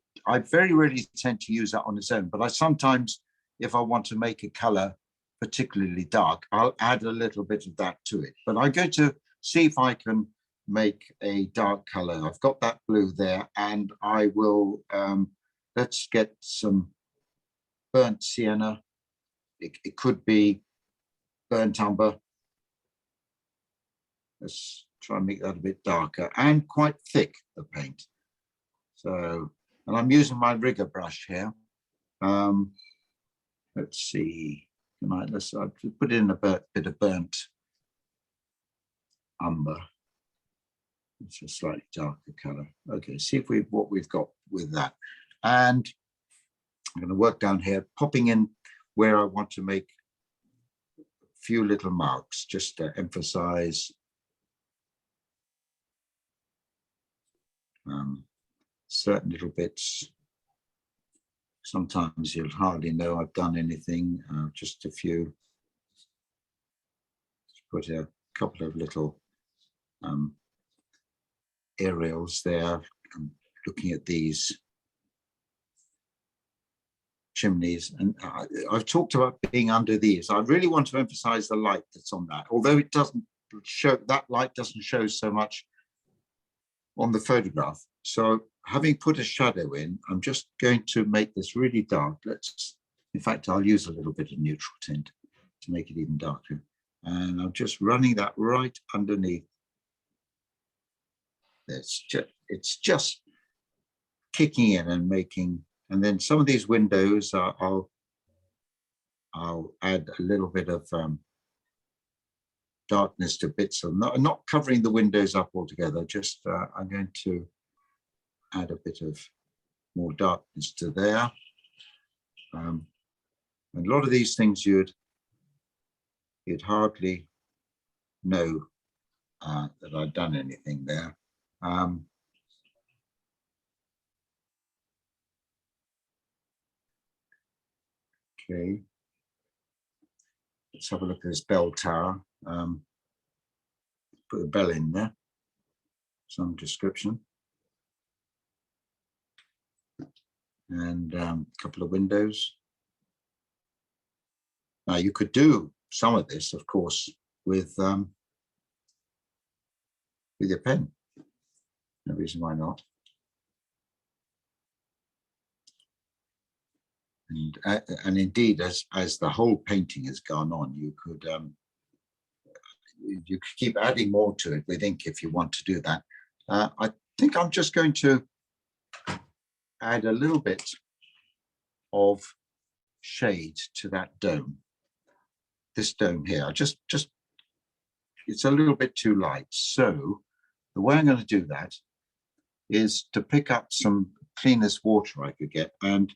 very rarely tend to use that on its own, but I sometimes, if I want to make a color particularly dark, I'll add a little bit of that to it. But I'm going to see if I can make a dark color. I've got that blue there, and I will let's get some burnt sienna. It could be burnt umber. Let's try and make that a bit darker and quite thick, the paint. So, and I'm using my rigger brush here. Let's see, let's put in a bit of burnt umber. It's a slightly darker color. Okay, see if what we've got with that. And I'm going to work down here, popping in where I want to make a few little marks, just to emphasize certain little bits. Sometimes you'll hardly know I've done anything, just a few. Just put a couple of little aerials there. I'm looking at these chimneys, and I've talked about being under these. I really want to emphasize the light that's on that, although it doesn't show, that light doesn't show so much on the photograph. So having put a shadow in, I'm just going to make this really dark. In fact, I'll use a little bit of neutral tint to make it even darker. And I'm just running that right underneath. It's just kicking in and making, and then some of these windows, I'll add a little bit of darkness to bits of, not covering the windows up altogether, just I'm going to add a bit of more darkness to there. And a lot of these things you'd hardly know that I've done anything there. Okay, let's have a look at this bell tower. Put a bell in there, some description. And a couple of windows. Now you could do some of this, of course, with your pen. No reason why not. And indeed, as the whole painting has gone on, you could keep adding more to it with ink if you want to do that. I think I'm just going to add a little bit of shade to that dome. This dome here, just it's a little bit too light. So the way I'm going to do that is to pick up some cleanest water I could get and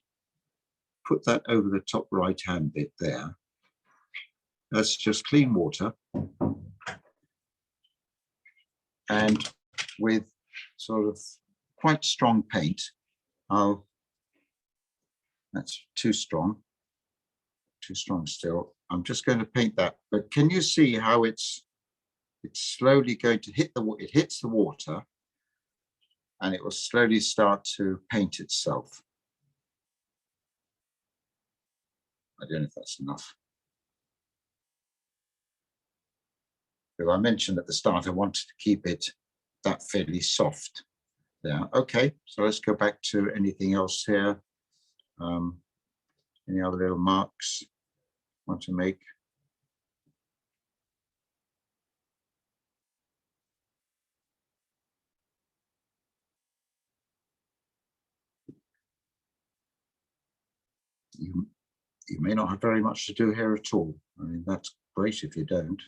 put that over the top right hand bit there. That's just clean water. And with sort of quite strong paint, that's too strong still. I'm just going to paint that, but can you see how it's slowly going to hit it hits the water, and it will slowly start to paint itself. I don't know if that's enough. Because I mentioned at the start I wanted to keep it that fairly soft there. Okay, so let's go back to anything else here. Any other little marks I want to make? You may not have very much to do here at all. I mean, that's great if you don't.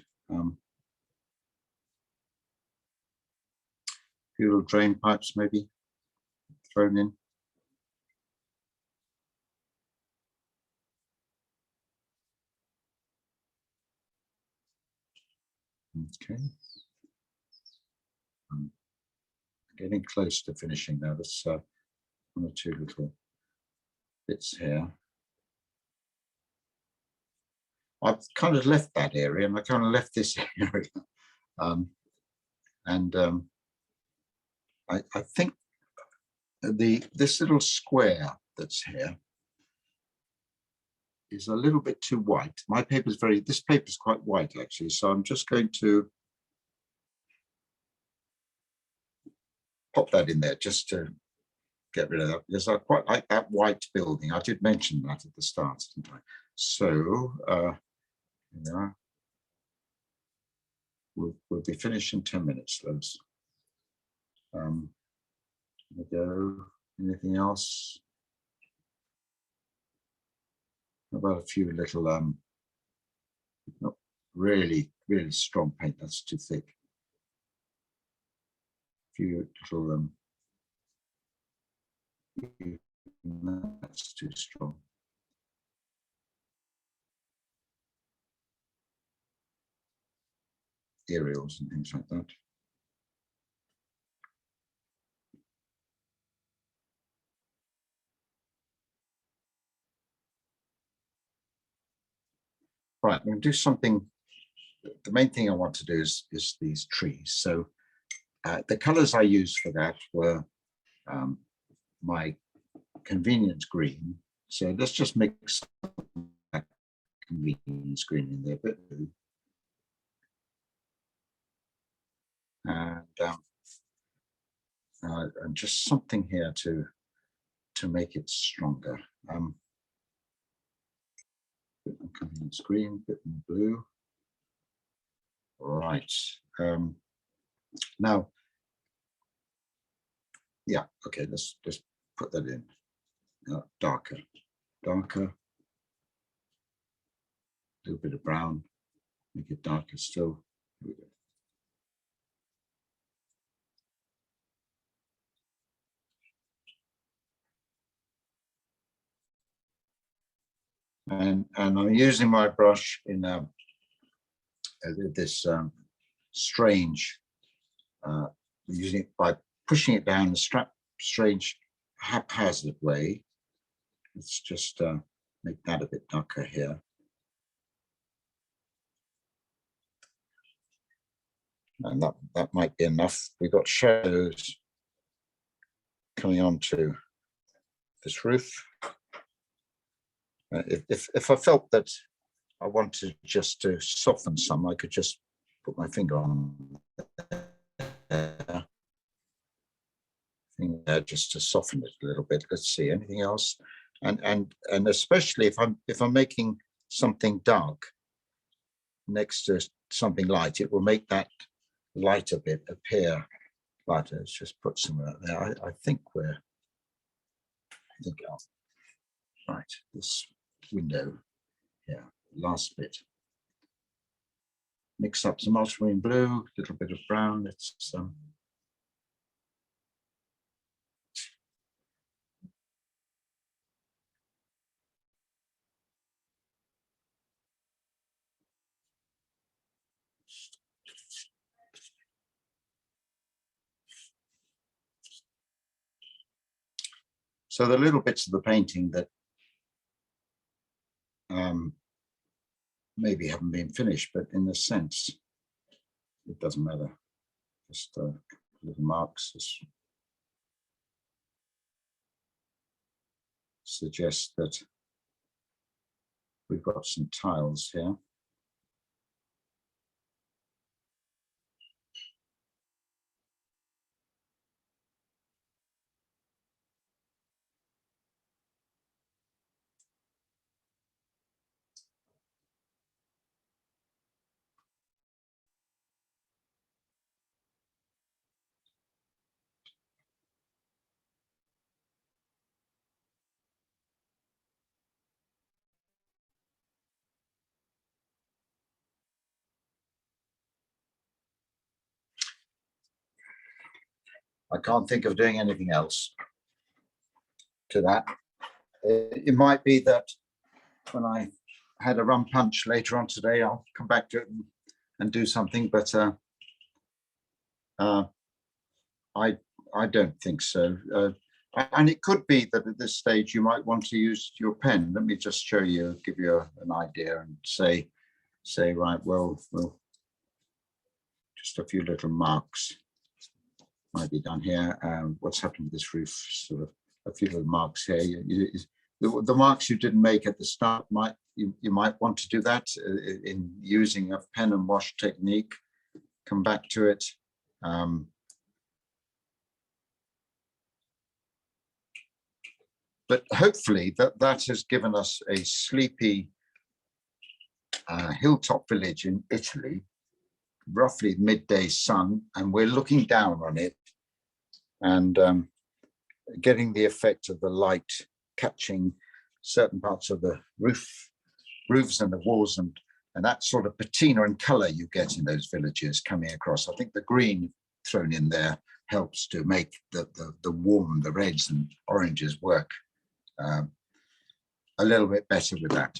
Few little drain pipes maybe thrown in. Okay. I'm getting close to finishing now. There's one or two little bits here. I've kind of left that area, and I kind of left this area. I think this little square that's here is a little bit too white. My paper's this paper's quite white actually, so I'm just going to pop that in there just to get rid of that because I quite like that white building. I did mention that at the start, didn't I? So, yeah, we'll be finished in 10 minutes, Liz. There we go. Anything else? How about a few little, not really strong paint, that's too thick. A few little, that's too strong. Aerials and things like that. Right, I'm going to do something. The main thing I want to do is these trees. So the colors I used for that were my convenience green. So let's just mix that convenience green in there a bit. And just something here to make it stronger. Bit more convenience green, bit more blue. Right. Now, yeah, okay, let's just put that in. Darker. A little bit of brown, make it darker still. Here we go. And I'm using my brush in this strange, using it by pushing it down a strange haphazard way. Let's just make that a bit darker here. And that might be enough. We've got shadows coming onto this roof. If I felt that I wanted just to soften some, I could just put my finger on there. Finger there just to soften it a little bit. Let's see, anything else? And especially if I'm making something dark next to something light, it will make that lighter bit appear lighter. Let's just put some of that there. I think right, this window here, last bit. Mix up some ultramarine blue, a little bit of brown. Let's so the little bits of the painting that maybe haven't been finished, but in a sense, it doesn't matter. Just little marks. Just suggest that we've got some tiles here. I can't think of doing anything else to that. It might be that when I had a rum punch later on today, I'll come back to it and do something, but I don't think so. And it could be that at this stage you might want to use your pen. Let me just show you, give you an idea and say right, well, just a few little marks might be done here. What's happened with this roof? Sort of a few little marks here. The marks you didn't make at the start you might want to do that in using a pen and wash technique. Come back to it. But hopefully that has given us a sleepy hilltop village in Italy, roughly midday sun, and we're looking down on it and getting the effect of the light catching certain parts of the roofs and the walls, and that sort of patina and color you get in those villages coming across. I think the green thrown in there helps to make the warm, the reds and oranges work a little bit better with that.